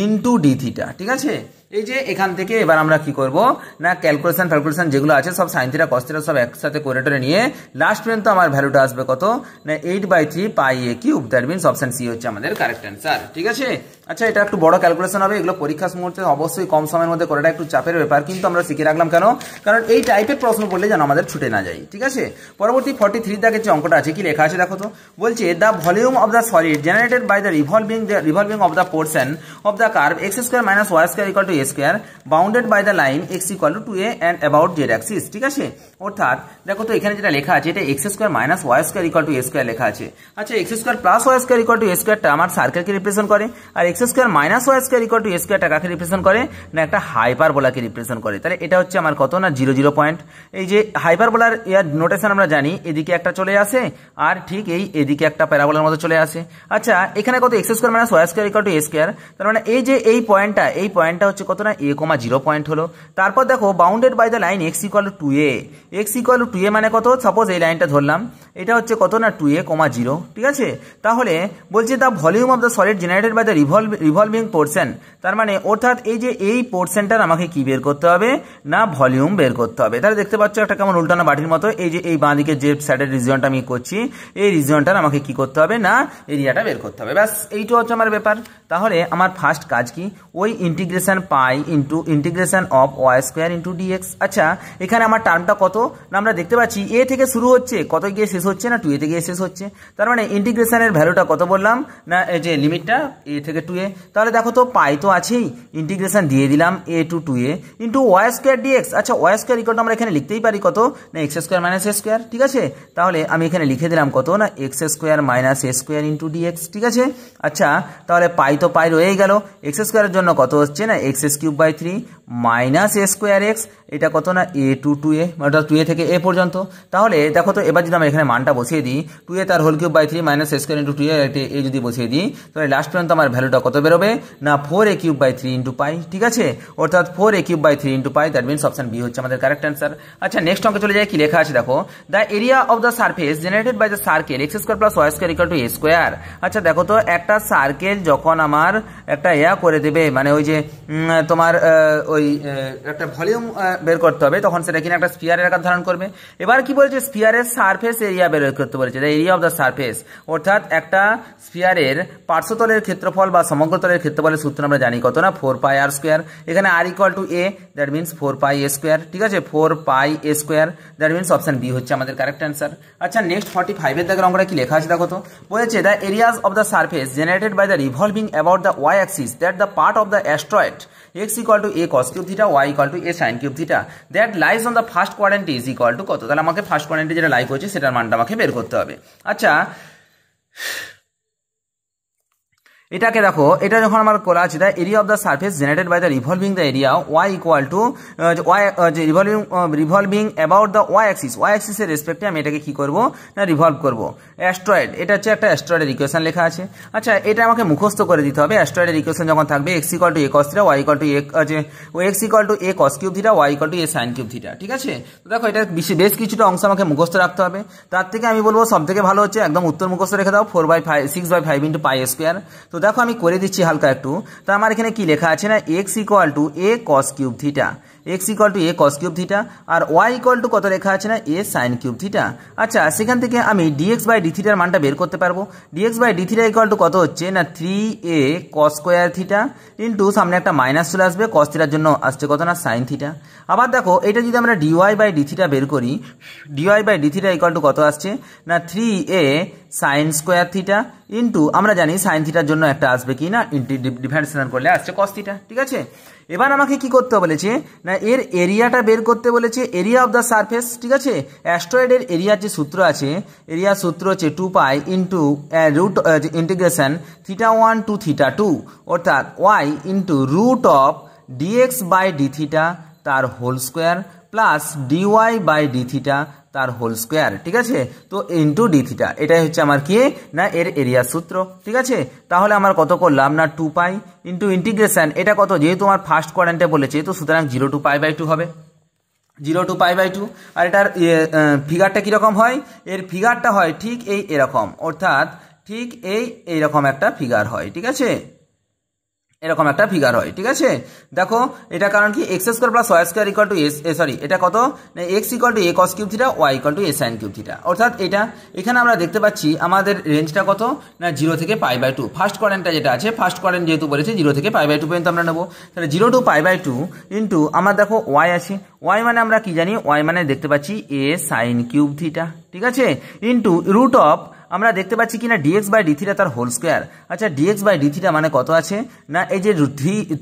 ইন্টু ডি থিটা, ঠিক আছে। এই যে এখান থেকে এবার আমরা কি করব না ক্যালকুলেশন যেগুলো আছে সব সাইন থিটা কস থিটা সব একসাথে করে টরে নিয়ে লাস্ট পর্যন্ত আমার ভ্যালুটা আসবে কত না 8/3 pi a cube, that means option C হচ্ছে আমাদের কারেক্ট অ্যান্সার, ঠিক আছে। আচ্ছা, এটা একটু বড় ক্যালকুলেশন হবে, এগুলো পরীক্ষার মুহূর্তে অবশ্যই কম সময়ের মধ্যে করাটা একটু চাপের ব্যাপার, কিন্তু আমরা শিখে রাখলাম কেন, কারণ এই টাইপের প্রশ্ন পড়লে যেন আমাদের ছুটে না যায়, ঠিক আছে। পরবর্তী 43 দাগের যে অঙ্কটা আছে কি লেখা আছে দেখো তো, বলছে the volume of the solid generated by the revolving of the portion of the curve x square minus y square equal to a square bounded by the line x equal to 2a and about z axis, ঠিক আছে। অর্থাৎ দেখো তো এখানে যেটা লেখা আছে এটা x square minus y square equal to a square লেখা আছে। আচ্ছা, x square plus y square equal to a স্কয়ারটা আমার সার্কেলকে রিপ্রেজেন্ট করে, আর x square minus y square equal to a স্কয়ারটা কাকে রিপ্রেজেন্ট করে না একটা হাইপারবোলাকে রিপ্রেজেন্ট করে। তাহলে এটা হচ্ছে আমার কত না 0 0 পয়েন্ট। এই যে হাইপারবোলার এর নোটেশন আমরা জানি, এদিকে একটা চলে আসে আর ঠিক এই এদিকে একটা প্যারাবোলার মতো চলে আসে। আচ্ছা, এখানে কত x square minus y square equal to a square, তার মানে এই যে এই পয়েন্টটা হচ্ছে কত না a, 0 পয়েন্ট হলো। তারপর দেখো bounded by the line x equal to 2a, x equal to 2a মানে কত, সাপোজ এই লাইনটা ধরলাম, এটা হচ্ছে কত না 2a, 0, ঠিক আছে। তাহলে বলছে the volume of the solid generated by the revolving portion, তার মানে অর্থাৎ এই যে এই পোর্শনটার আমাকে কি বের করতে হবে না ভলিউম বের করতে হবে। তাহলে দেখতে পাচ্ছ একটা কেমন উল্টানো বাটির মতো, এই যে এই বাঁ দিকে যে সাইডের রিজিয়নটা আমি করছি এই রিজিয়নটার আমাকে কি করতে হবে না এরিয়াটা বের করতে হবে, ব্যাস এইটা হচ্ছে আমার ব্যাপার। তাহলে আমার ফার্স্ট কাজ কি, ওই integration pi into integration of y square into dx. আচ্ছা, এখানে আমার টার্মটা কত না আমরা দেখতে পাচ্ছি এ থেকে শুরু হচ্ছে, কত গিয়ে শেষ হচ্ছে না 2a তে গিয়ে শেষ হচ্ছে, তার মানে ইন্টিগ্রেশনের ভ্যালুটা কত বললাম না এই যে লিমিটটা a থেকে 2a। তাহলে দেখো তো পাই তো আছেই, ইন্টিগ্রেশন দিয়ে দিলাম a to 2a into y square dx. আচ্ছা, ওয়াই স্কোয়ার ইকুয়াল টু আমরা এখানে লিখতেই পারি কত না x square minus a square, ঠিক আছে। তাহলে আমি এখানে লিখে দিলাম কত না x square minus a square into dx, ঠিক আছে। আচ্ছা, তাহলে পাই তো পাই রয়ে গেল, এক্স স্কোয়ারের জন্য কত হচ্ছে না x cube by 3 minus a square x, এটা কত না a টু 2a, অর্থাৎ 2a থেকে a পর্যন্ত। তাহলে দেখো তো এবার যদি আমরা এখানে মানটা বসিয়ে দিই 2a তার whole cube by 3 minus a square into 2a এ যদি বসিয়ে দিই, তাহলে লাস্ট পর্যন্ত আমার ভ্যালুটা কত বেরোবে না 4a কিউব বাই 3 ইন্টু পাই, ঠিক আছে। অর্থাৎ 4a cube by 3 into pi, that means option B হচ্ছে আমাদের কারেক্ট অ্যান্সার। আচ্ছা, নেক্সট অঙ্কে চলে যায়, কি লেখা আছে দেখো, the area of the surface generated by the circle x square plus y square equal to a square. আচ্ছা, দেখো তো একটা সার্কেল যখন আমার একটা করে দেবে, মানে ওই যে তোমার ওই একটা ভলিউম বের করতে হবে, তখন সেটা কিনা একটা স্ফিয়ারের আকার ধারণ করবে। এবার কি বলেছে, স্ফিয়ারের সারফেস এরিয়া বের করতে বলেছে, the area of the surface, অর্থাৎ একটা স্ফিয়ারের পার্শ্বতলের ক্ষেত্রফল বা সমগ্রতলের ক্ষেত্রফলের সূত্র আমরা জানি কত না 4 পাই আর স্কোয়ার। এখানে r equal to a, that means 4 pi a square, ঠিক আছে 4 pi a square, that means option B হচ্ছে আমাদের কারেক্ট অ্যান্সার। আচ্ছা, নেক্সট 45 এর দাগের অঙ্কটা কি লেখা আছে দেখো তো, বলেছে the areas of the surface generated by the revolving about the y axis that the part of the astroid x equal to a cos cube theta y equal to a sin cube theta that lies on the first quadrant is equal to কত। তাহলে আমাকে first কোয়াড্রেন্টে যেটা লাই করছে সেটার মানটা আমাকে বের করতে হবে। আচ্ছা, এটাকে দেখো, এটা যখন আমার করা আছে the area of the surface generated by the revolving the area y equal to y revolving about the y axis, y অ্যাক্সিসের রেসপেক্টে আমি এটাকে কি করব না রিভলভ করব। অ্যাস্ট্রয়েড, এটা হচ্ছে একটা অ্যাস্ট্রয়েডের ইকুয়েশন লেখা আছে। আচ্ছা, এটা আমাকে মুখস্থ করে দিতে হবে। অ্যাস্ট্রয়েডের ইকুয়েশন যখন থাকবে x equal to a cos theta y equal to x equal to a cos cube theta y equal to a sine cube theta, ঠিক আছে। তো দেখো, এটা বেশ কিছুটা অংশ আমাকে মুখস্থ রাখতে হবে। তার থেকে আমি বলবো সব থেকে ভালো হচ্ছে একদম উত্তর মুখস্থ রেখে দাও 6/5 ইন্টু পাই স্কোয়ার। তো দেখো আমি করে দিচ্ছি হালকা একটু। তো আমার এখানে কি লেখা আছে না x equal to a cos cube theta, x equal to a cos cube theta, আর y ইকুয়াল টু কত লেখা আছে না এ সাইন কিউব থিটা। আচ্ছা, সেখান থেকে আমি dx বাই ডি থিটার মানটা বের করতে পারবো। dx by d theta equal to কত হচ্ছে না 3a cos square theta into সামনে একটা মাইনাস চলে আসবে, কস থিটার জন্য আসছে কত না সাইন থিটা। আবার দেখো, এটা যদি আমরা dy বাই ডি থিটা বের করি, dy by d theta equal to কত আসছে না 3a sign square theta into আমরা জানি সাইন থিটার জন্য একটা আসবে কি না ডিফারেন্সিয়েশন করলে আসছে কস থিটা, ঠিক আছে। এবার আমাকে কি করতে বলেছে না এর এরিয়াটা বের করতে বলেছে, এরিয়া অফ দ্য সারফেস, ঠিক আছে। অ্যাস্ট্রয়েডের এরিয়ার যে সূত্র আছে, এরিয়ার সূত্র হচ্ছে 2 pi into root integration θ1 to θ2, অর্থাৎ y into root of dx by d theta তার whole square plus dy by d theta তার হোল স্কোয়ার, ঠিক আছে। তো ইন্টু ডি থিটা, এটাই হচ্ছে আমার কি না এর এরিয়ার সূত্র, ঠিক আছে। তাহলে আমার কত করলাম না 2 পাই ইন্টু ইন্টিগ্রেশন, এটা কত যেহেতু আমার ফার্স্ট কোয়াড্রেন্টে বলেছে তো সুতরাং 0 to π/2 হবে, 0 to π/2। আর এটার ফিগারটা কীরকম হয়, এর ফিগারটা হয় ঠিক এরকম, অর্থাৎ ঠিক এইরকম একটা ফিগার হয়, ঠিক আছে, এরকম একটা ফিগার হয়, ঠিক আছে। দেখো এটা কারণ কি x square plus y square equal to এটা কত না x equal to a cos cube theta, y equal to a sine cube theta, অর্থাৎ এটা এখানে আমরা দেখতে পাচ্ছি আমাদের রেঞ্জটা কত না 0 থেকে π/2। ফার্স্ট কোয়াড্রেন্টটা যেটা আছে, ফার্স্ট কোয়াড্রেন্ট যেহেতু বলেছে 0 থেকে π/2 পর্যন্ত আমরা নেবো, তাহলে 0 to π/2 ইন্টু আমার দেখো ওয়াই আছে, ওয়াই মানে আমরা কি জানি, ওয়াই মানে দেখতে পাচ্ছি এ সাইন কিউব থিটা, ঠিক আছে, ইন্টু রুট অফ আমরা দেখতে পাচ্ছি কিনা ডিএক্স বাই ডি থিটা তার হোল স্কোয়ার। আচ্ছা ডিএক্স বাই ডি থিটা মানে কত আছে না এই যে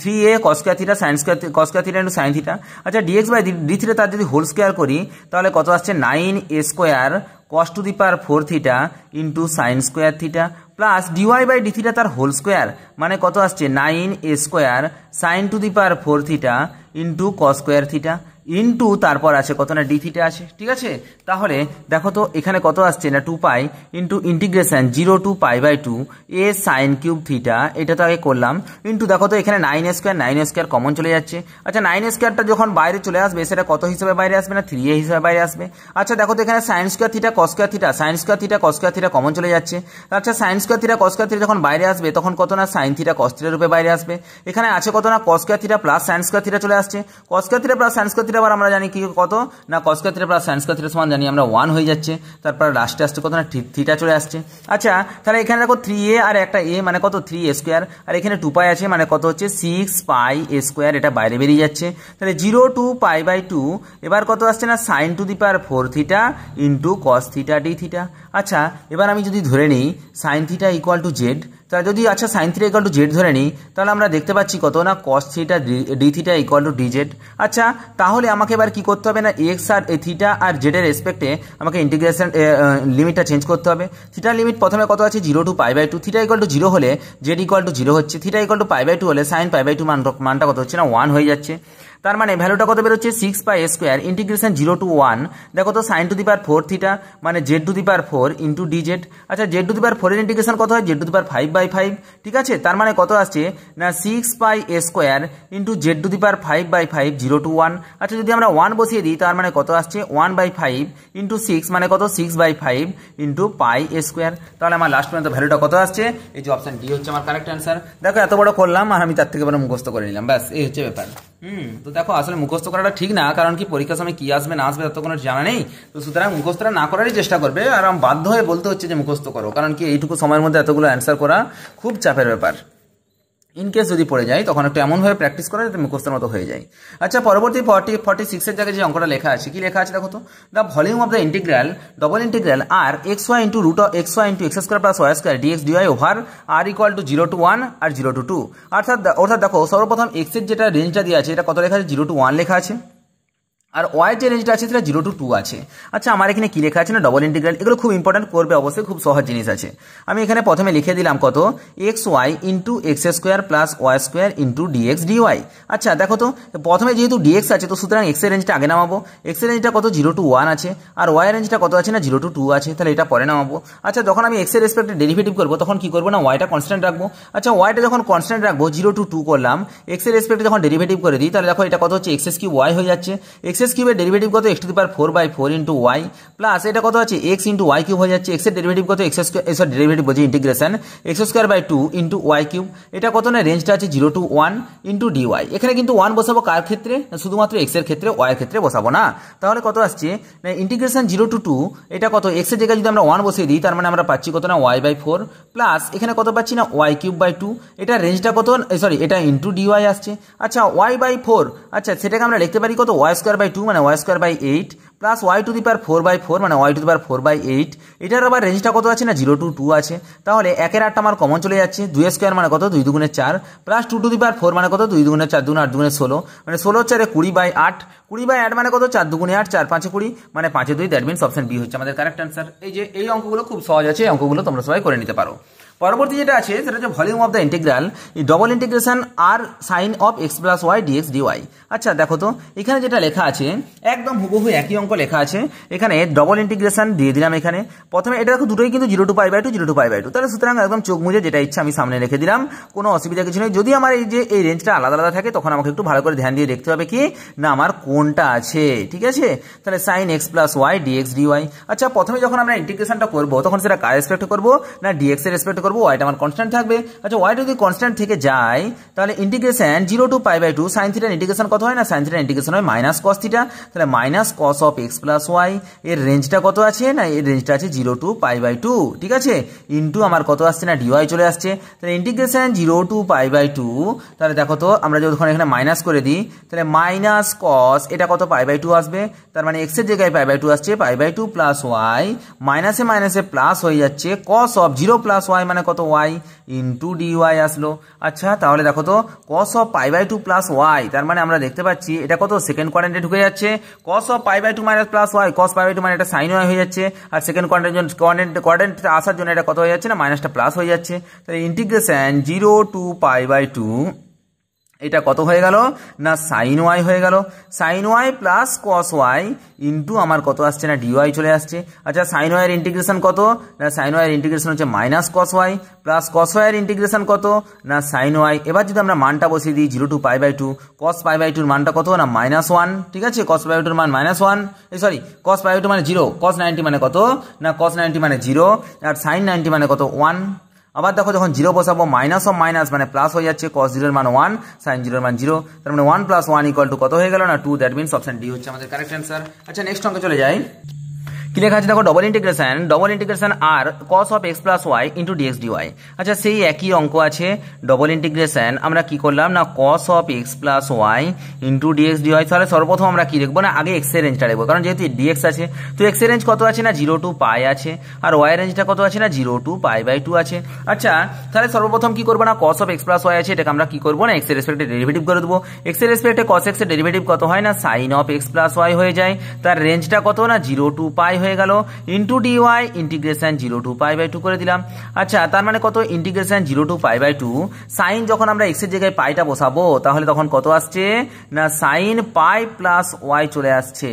3a cos square theta sine square cos square theta into sine theta. আচ্ছা ডিএক্স বাই ডি থিটা তার যদি হোল স্কোয়ার করি তাহলে কত আসছে 9a square cos to the power 4 theta into sine square theta plus dy by d theta তার whole square মানে কত আসছে 9a square sine to the power 4 theta into cos square theta into তারপর আছে কত না ডি থিটা আছে, ঠিক আছে। তাহলে দেখো তো এখানে কত আসছে না 2 pi into integration 0 to π/2 a sine cube theta, এটা তো আগে করলাম, ইন্টু দেখো তো এখানে 9a স্কোয়ার কমন চলে যাচ্ছে। আচ্ছা 9a স্কোয়ারটা যখন বাইরে চলে আসবে সেটা কত হিসেবে বাইরে আসবে না 3a হিসেবে বাইরে আসবে। আচ্ছা দেখো তো এখানে sign square theta cos square theta sine square theta cos square theta common চলে যাচ্ছে। আচ্ছা sign square theta cos square theta যখন বাইরে আসবে তখন কত না সাইন থিটা কস থিটা রূপে বাইরে আসবে। এখানে আছে কত না কস square theta plus sign square theta চলে আসছে, কস square theta plus sign square theta আবার আমরা জানি কি কত না কস square theta plus sign square theta সমান জানি আমরা 1 হয়ে যাচ্ছে, তারপর লাস্টে আসছে কত না থিটা চলে আসছে। আচ্ছা তাহলে এখানে দেখো 3a আর একটা a মানে কত 3a স্কোয়ার, আর এখানে 2 পাই আছে মানে কত হচ্ছে 6 পাই a স্কোয়ার, এটা বাইরে বেরিয়ে যাচ্ছে। তাহলে 0 to π/2 এবার কত আসছে না sine to the power 4 theta into cos theta d theta. আচ্ছা এবার আমি যদি ধরে নিই sine theta equal to z, তাহলে যদি আচ্ছা sine theta equal to z ধরে নিই তাহলে আমরা দেখতে পাচ্ছি কত না cos theta d theta equal to d z. আচ্ছা তাহলে আমাকে এবার কি করতে হবে না এক্স আর থিটা আর জেডের রেসপেক্টে আমাকে ইন্টিগ্রেশন লিমিটটা চেঞ্জ করতে হবে। থিটার লিমিট প্রথমে কত আছে 0 to π/2, থিটা ইকুয়াল টু 0 হলে জেড ইকুয়াল টু 0 হচ্ছে, থিটা ইকুয়াল টু π/2 হলে সাইন π/2 মানটা কত হচ্ছে না 1 হয়ে যাচ্ছে। তার মানে ভ্যালুটা কত বেরোচ্ছে 6 পাই স্কোয়ার ইন্টিগ্রেশন 0 to 1 দেখো তো sine to the power 4 theta মানে z to the power 4 into d z. আচ্ছা জেড টু দি পাওয়ার 4 এর ইন্টিগ্রেশন কত হয় জেড টু দি পাওয়ার 5/5, ঠিক আছে। তার মানে কত আসছে না 6 পাই square into Z to the power 5/5 0 to 1। আচ্ছা যদি আমরা 1 বসিয়ে দিই তার মানে কত আসছে 1/5 ইন্টু 6 মানে কত 6/5 ইন্টু পাই স্কোয়ার। তাহলে আমার লাস্ট পর্যন্ত ভ্যালুটা কত আসছে, এই যে অপশন ডি হচ্ছে আমার কারেক্ট অ্যান্সার। দেখো এত বড় করলাম আর আমি তার থেকে বড় মুখস্থ করে নিলাম, ব্যাস এই হচ্ছে ব্যাপার। তো দেখো আসলে মুখস্থ করাটা ঠিক না, কারণ কি পরীক্ষার সময় কি আসবে না আসবে তত কোনো জানা নেই, তো সুতরাং মুখস্থটা না করারই চেষ্টা করবে। আর আমি বাধ্য হয়ে বলতে হচ্ছে যে মুখস্থ করো, কারণ কি এইটুকু সময়ের মধ্যে এতগুলো অ্যান্সার করা খুব চাপের ব্যাপার। ইনকেস যদি পড়ে যায় তখন একটু এমনভাবে প্র্যাকটিস করা যাতে মুখস্থের মতো হয়ে যায়। আচ্ছা পরবর্তী 46 এর জায়গায় যে অঙ্কটা লেখা আছে কি লেখা আছে দেখো তো, the volume of the integral double integral R x y into root of x y into x square plus y square dx dy over R equal to 0 to 1 আর 0 to 2। অর্থাৎ দেখো সর্বপ্রথম এক্স এর যেটা রেঞ্জটা দেওয়া আছে এটা কত লেখা আছে 0 to 1 লেখা আছে, আর ওয়াই যে রেঞ্জটা আছে সেটা 0 to 2 আছে। আচ্ছা আমার এখানে কি লেখা আছে না ডবল ইন্টিগ্রাল, এগুলো খুব ইম্পর্টেন্ট করবে অবশ্যই, খুব সহজ জিনিস আছে। আমি এখানে প্রথমে লিখে দিলাম কত x y into x square plus y square into dx dy. আচ্ছা দেখো তো প্রথমে যেহেতু ডিএক্স আছে তো সুতরাং এক্স এর রেঞ্জটা আগে নামাবো, এক্স এর রেঞ্জটা কত 0 to 1 আছে, আর ওয়াই রেঞ্জটা কত আছে না 0 to 2 আছে, তাহলে এটা পরে নামাবো। আচ্ছা যখন আমি এক্স এর রেসপেক্টে ডেরিভেটিভ করবো তখন কি করবো না ওয়াইটা কনস্ট্যান্ট রাখবো। আচ্ছা ওয়াইটা যখন কনস্ট্যান্ট রাখবো 0 to 2 করলাম, এক্স এর রেসপেক্টে যখন ডেরিভেটিভ করে দিই তাহলে দেখো এটা কত হচ্ছে এক্স কিউব ওয়াই হয়ে যাচ্ছে, এক্স কিউবের ডেরিভেটিভ কত x to the power 4/4 into y plus এটা কত আছে x ইন্টু ওয়াই কিউব হয়ে যাচ্ছে, x এর ডেরিভেটিভ কত x স্কোয়ার ডেরিভেটিভ বলছি integration x square by 2 into y cube, এটা কত না রেঞ্জটা আছে 0 to 1 ইন্টু ডিওয়াই। এখানে কিন্তু 1 বসাবো কার ক্ষেত্রে শুধুমাত্র x এর ক্ষেত্রে, y এর ক্ষেত্রে বসাবো না। তাহলে কত আসছে না ইন্টিগ্রেশন 0 to 2 এটা কত x এর জায়গায় যদি আমরা 1 বসিয়ে দিই তার মানে আমরা পাচ্ছি কত না y/4 প্লাস এখানে কত পাচ্ছি না y কিউব বাই 2, এটা রেঞ্জটা কত সরি এটা ইন্টু ডিওয়াই আসছে। আচ্ছা y/4 আচ্ছা সেটাকে আমরা লিখতে পারি কত y স্কোয়ার বাই 2 মানে y square by 8 plus y to the power 4/4 মানে ওয়াই টু দি পাওয়ার 4/8, এটার আবার রেঞ্জটা কত আছে না 0 to 2 আছে। তাহলে 1 এর 8টা আমার কমন চলে যাচ্ছে, 2 স্কোয়ার মানে কত 2 দুগুণে 4 প্লাস 2 টু দি পাওয়ার 4 মানে কত 2 দুগুণে 4 2 8 দুগুণে 16 মানে 16 4 20/8, 20/8 মানে কত 4 দুগুণে 8 4 5 20 মানে 5 2, দ্যাট মিন্স অপশন বি হচ্ছে আমাদের কারেক্ট অ্যান্সার। এই যে এই অঙ্কগুলো খুব সহজ আছে, এই অঙ্কগুলো তোমরা সবাই করে নিতে পারো। পরবর্তী যেটা আছে সেটা হচ্ছে volume of the integral double integration R sine of x plus y dx dy. আচ্ছা দেখো তো এখানে যেটা লেখা আছে একদম হুবহু একই অঙ্ক লেখা আছে। এখানে ডবল ইন্টিগ্রেশন দিয়ে দিলাম। এখানে প্রথমে এটা দেখো দুটোই কিন্তু 0 to π/2 0 to π/2, তাহলে সুতরাং একদম চোখ মুজে যেটা ইচ্ছা আমি সামনে রেখে দিলাম, কোনো অসুবিধা কিছু নেই। যদি আমার এই রেঞ্জটা আলাদা আলাদা থাকে তখন আমাকে একটু ভালো করে ধ্যান দিয়ে দেখতে হবে কি না আমার কোনটা আছে, ঠিক আছে। তাহলে sine x plus y dx dy. আচ্ছা প্রথমে যখন আমরা ইন্টিগ্রেশনটা করবো তখন সেটা কার রেসপেক্ট করবো না ডিএক্স এর রেসপেক্ট করবো, ওয়াইটা আমার কনস্ট্যান্ট থাকবে। আচ্ছা ওয়াইটা যদি কনস্ট্যান্ট থেকে যায় তাহলে ইন্টিগ্রেশন 0 to π/2 সাইন থিটার ইন্টিগ্রেশন কত হয় না সাইন থিটার ইন্টিগ্রেশন হয় মাইনাস কস থিটা। তাহলে minus cos of x plus y এর রেঞ্জটা কত আছে না এর রেঞ্জটা আছে 0 to π/2, ঠিক আছে। ইন্টু আমার কত আসছে না ডিওয়াই চলে আসছে। তাহলে ইন্টিগ্রেশন 0 to π/2, তাহলে দেখো তো আমরা যখন এখানে মাইনাস করে দিই তাহলে মাইনাস কস এটা কত π/2 আসবে, তার মানে এক্স এর জায়গায় π/2 আসছে π/2 প্লাস ওয়াই, মাইনাসে মাইনাসে প্লাস হয়ে যাচ্ছে কস অফ 0 প্লাস ওয়াই মানে কত ওয়াই ইন্টু ডিওয়াই আসলো। আচ্ছা তাহলে দেখো তো কস অফ π/2 প্লাস ওয়াই, তার মানে আমরা দেখতে পাচ্ছি এটা কত সেকেন্ড কোয়াড্রেন্টে ঢুকে যাচ্ছে। Cos of π/2 minus plus y, cos π/2 মানে এটা সাইন ওয়াই হয়ে যাচ্ছে, আর সেকেন্ড কোয়াড্রেন্ট আসার জন্য এটা কত হয়ে যাচ্ছে না মাইনাসটা প্লাস হয়ে যাচ্ছে। তাহলে ইন্টিগ্রেশন 0 to π/2 এটা কত হয়ে গেল না সাইন ওয়াই হয়ে গেল, sine y plus cos y into আমার কত আসছে না ডিওয়াই চলে আসছে। আচ্ছা সাইন ওয়াই এর ইন্টিগ্রেশন কত না সাইন ওয়াই এর ইন্টিগ্রেশন হচ্ছে minus cos y plus cos y এর ইন্টিগ্রেশন কত না সাইন ওয়াই। এবার যদি আমরা মানটা বসিয়ে দিই 0 to π/2, কস π/2 এর মানটা কত না -1, ঠিক আছে। কস π/2 এর মান -1, সরি কস π/2 মানে 0, কস 90 মানে কত না কস 90 মানে 0, আর সাইন 90 মানে কত 1। আবার দেখো যখন 0 বসাবো মাইনাস অফ মাইনাস মানে প্লাস হয়ে যাচ্ছে, কস 0 এর মান 1 সাইন 0 এর মান 0, তার মানে 1 + 1 = কত হয়ে গেল না 2। দ্যাট মিন্স অপশন ডি হচ্ছে আমাদের কারেক্ট অ্যান্সার। আচ্ছা নেক্সট অঙ্কে চলে যাই। কি লেখা আছে দেখো double integration R cos of x plus y into dx dy. আচ্ছা সেই একই অঙ্ক আছে ডবল ইন্টিগ্রেশন, আমরা কি করলাম না cos of x plus y into dx dy. তাহলে সর্বপ্রথম আমরা কি দেখবো না আগে এক্স এর রেঞ্জটা দেখবো, কারণ যেহেতু ডিএক্স আছে তো এক্স এর রেঞ্জ কত আছে না 0 to π আছে, আর ওয়াই এর রেঞ্জটা কত আছে না 0 to π/2 আছে। আচ্ছা তাহলে সর্বপ্রথম কি করবো না cos of x plus y আছে এটাকে আমরা কি করবো না এক্স এর রেসপেক্টে ডেরিভেটিভ করে দেবো। এক্স এর রেসপেক্টে কস এক্স এর ডেরিভেটিভ কত হয় না sine of x plus y হয়ে যায়, তার রেঞ্জটা কত না 0 to π হয়ে গেল ইন্টু ডিওয়াই ইন্টিগ্রেশন 0 to π/2 করে দিলাম। আচ্ছা তার মানে কত ইন্টিগ্রেশন 0 to π/2 সাইন যখন আমরা এক্স এর জায়গায় পাইটা বসাবো তাহলে তখন কত আসছে না সাইন পাই প্লাস ওয়াই চলে আসছে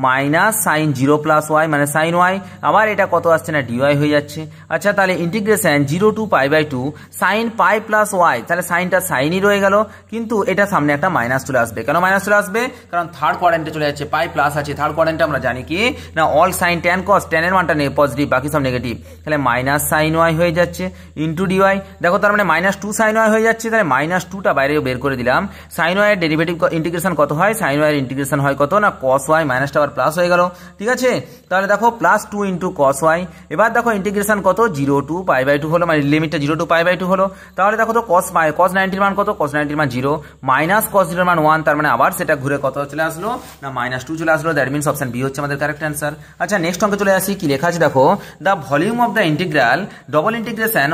মাইনাস সাইন 0 প্লাস ওয়াই মানে সাইন ওয়াই, আবার এটা কত আসছে না ডিওয়াই হয়ে যাচ্ছে। আচ্ছা তাহলে integration 0 to π/2 sine pi plus y, তাহলে সাইনটা সাইনই রয়ে গেল, কিন্তু এটা সামনে একটা মাইনাস চলে আসবে। কেন মাইনাস চলে আসবে? কারণ থার্ড কোয়াড্রেন্টে চলে যাচ্ছে, পাই প্লাস আছে থার্ড কোয়াড্রেন্টে, আমরা জানি কি না অল সাইন ট্যান কস, ট্যান এর মানটা পজিটিভ বাকি সব নেগেটিভ, তাহলে মাইনাস সাইন ওয়াই হয়ে যাচ্ছে ইন্টু ডিওয়াই। দেখো তার মানে -2 সাইন ওয়াই হয়ে যাচ্ছে, তাহলে -2টা বাইরে বের করে দিলাম। সাইন ওয়াই এর ডেরিভেটিভ ইন্টিগ্রেশন কত হয়, সাইন ওয়াই এর ইন্টিগ্রেশন হয় কত না কস ওয়াই, মাইনাসটা আবার প্লাস হয়ে গেল, ঠিক আছে। তাহলে দেখো +2 ইন্টু কস ওয়াই। এবার দেখো ইন্টিগ্রেশন কত 0 to π/2 হলো, মানে লিমিটটা 0 to π/2 হলো। তাহলে দেখো তো কস 90 এর মান কত, কস 90 এর মান 0 মাইনাস কস 0 এর মান 1, তার মানে আবার সেটা ঘুরে কত চলে আসলো না -2 চলে আসলো। দ্যাট মিন্স অপশন বি হচ্ছে আমাদের কারেক্ট অ্যান্সার। আচ্ছা নেক্সট অঙ্কে চলে আসি। কি লেখা আছে দেখো the volume of the integral double integration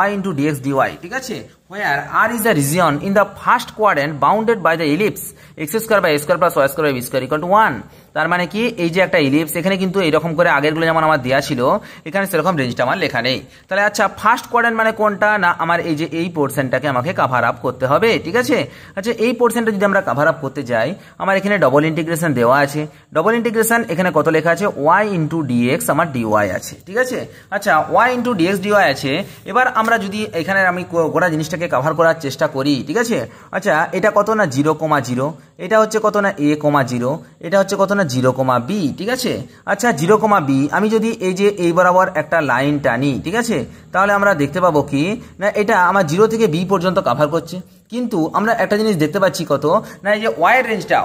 y into dx dy, ঠিক আছে, where r is the region in the first quadrant bounded by the ellipse x² by a² plus y² by b² = 1। তার মানে কি এই যে একটা ellipse, এখানে কিন্তু এইরকম করে আগেরগুলো যেমন আমার দেওয়া ছিল এখানে সেরকম রেঞ্জটা আমার লেখা নেই। তাহলে আচ্ছা ফার্স্ট কোয়াড্রেন্ট মানে কোনটা না আমার এই যে এই পোর্শনটাকে আমাকে কভার আপ করতে হবে, ঠিক আছে। আচ্ছা এই পোর্শনটা যদি আমরা কভার আপ করতে যাই, আমার এখানে ডবল ইন্টিগ্রেশন দেওয়া আছে, ডবল ইন্টিগ্রেশন এখানে কত লেখা আছে y into dx আমার dy আছে, ঠিক আছে। আচ্ছা y into dx dy আছে। এবার আমরা যদি এখানে আমি গোটা জিনিসটাকে কভার করার চেষ্টা করি, ঠিক আছে। আচ্ছা এটা কত না 0,0, এটা হচ্ছে কত না a,0, এটা হচ্ছে কত না 0,b, ঠিক আছে। আচ্ছা 0,b আমি যদি এই যে এই বরাবর একটা লাইন টানি, ঠিক আছে, তাহলে আমরা দেখতে পাবো কি না এটা আমার 0 থেকে b পর্যন্ত কভার করছে, কিন্তু আমরা একটা জিনিস দেখতে পাচ্ছি কত না এই যে ওয়াই এর রেঞ্জটা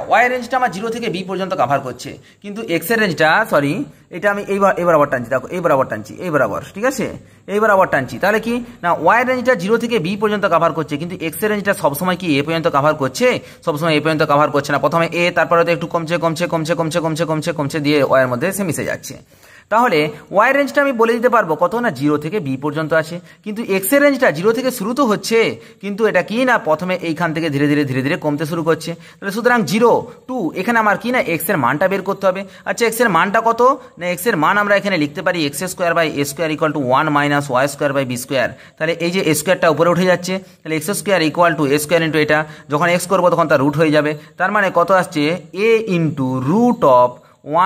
আমার 0 থেকে b পর্যন্ত কভার করছে, কিন্তু এক্স এর রেঞ্জটা সরি এটা আমি এই বরাবর টানছি, দেখো এই বরাবর টানছি, এই বরাবর, ঠিক আছে, এই বরাবর টানছি। তাহলে কি না ওয়াই এর রেঞ্জটা 0 থেকে b পর্যন্ত কভার করছে, কিন্তু এক্স এর রেঞ্জটা সবসময় কি a পর্যন্ত কভার করছে, সবসময় a পর্যন্ত কভার করছে না। প্রথমে a, তারপরে তো একটু কমছে দিয়ে ওয়াই এর মধ্যে সে মিশে যাচ্ছে। তাহলে ওয়াই রেঞ্জটা আমি বলে দিতে পারবো কত না 0 থেকে বি পর্যন্ত আছে, কিন্তু এক্স এর রেঞ্জটা 0 থেকে শুরু তো হচ্ছে, কিন্তু এটা কি না প্রথমে এইখান থেকে ধীরে ধীরে কমতে শুরু করছে। তাহলে সুতরাং 0 টু এখানে আমার কি না এক্স এর মানটা বের করতে হবে। আচ্ছা এক্স এর মানটা কত না, এক্স এর মান আমরা এখানে লিখতে পারি x square by a square equal to 1 minus y square by b square. তাহলে এই যে স্কোয়ারটা উপরে উঠে যাচ্ছে, তাহলে x square equal to a square into এটা যখন এক্স করবো তখন তার রুট হয়ে যাবে, তার মানে কত আসছে a into root of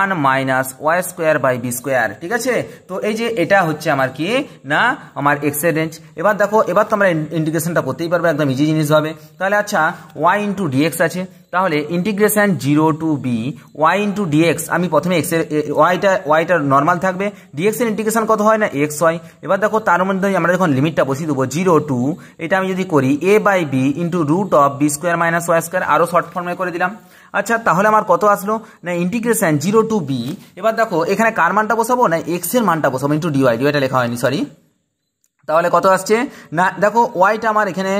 1 minus y square by b square. ঠিক আছে, তো এই যে এটা হচ্ছে আমার কি না আমার এক্স এর রেঞ্জ। এবার দেখো এবার তো আমরা ইন্টিগ্রেশনটা করতেই পারবো, একদম ইজি জিনিস হবে। তাহলে আচ্ছা ওয়াই ইন্টু ডিএক্স আছে, তাহলে integration 0 to b y into dx, আমি প্রথমে এক্স এর ওয়াইটা নর্মাল থাকবে, ডিএক্স এর ইন্টিগ্রেশন কত হয় না এক্স হয়। এবার দেখো তার মধ্যে আমরা যখন লিমিটটা বসিয়ে দেবো 0 টু এটা আমি যদি করি a by b into root of b square minus y square, আরও শর্ট ফর্মে করে দিলাম। আচ্ছা তাহলে আমার কত আসলো না ইন্টিগ্রেশন 0 টু বি, এবার দেখো এখানে কার মানটা বসাবো না এক্স এর মানটা বসাবো ইন্টু ডিওয়াই, ডিওয়াইটা লেখা হয়নি সরি। তাহলে কত আসছে না দেখো ওয়াইটা আমার এখানে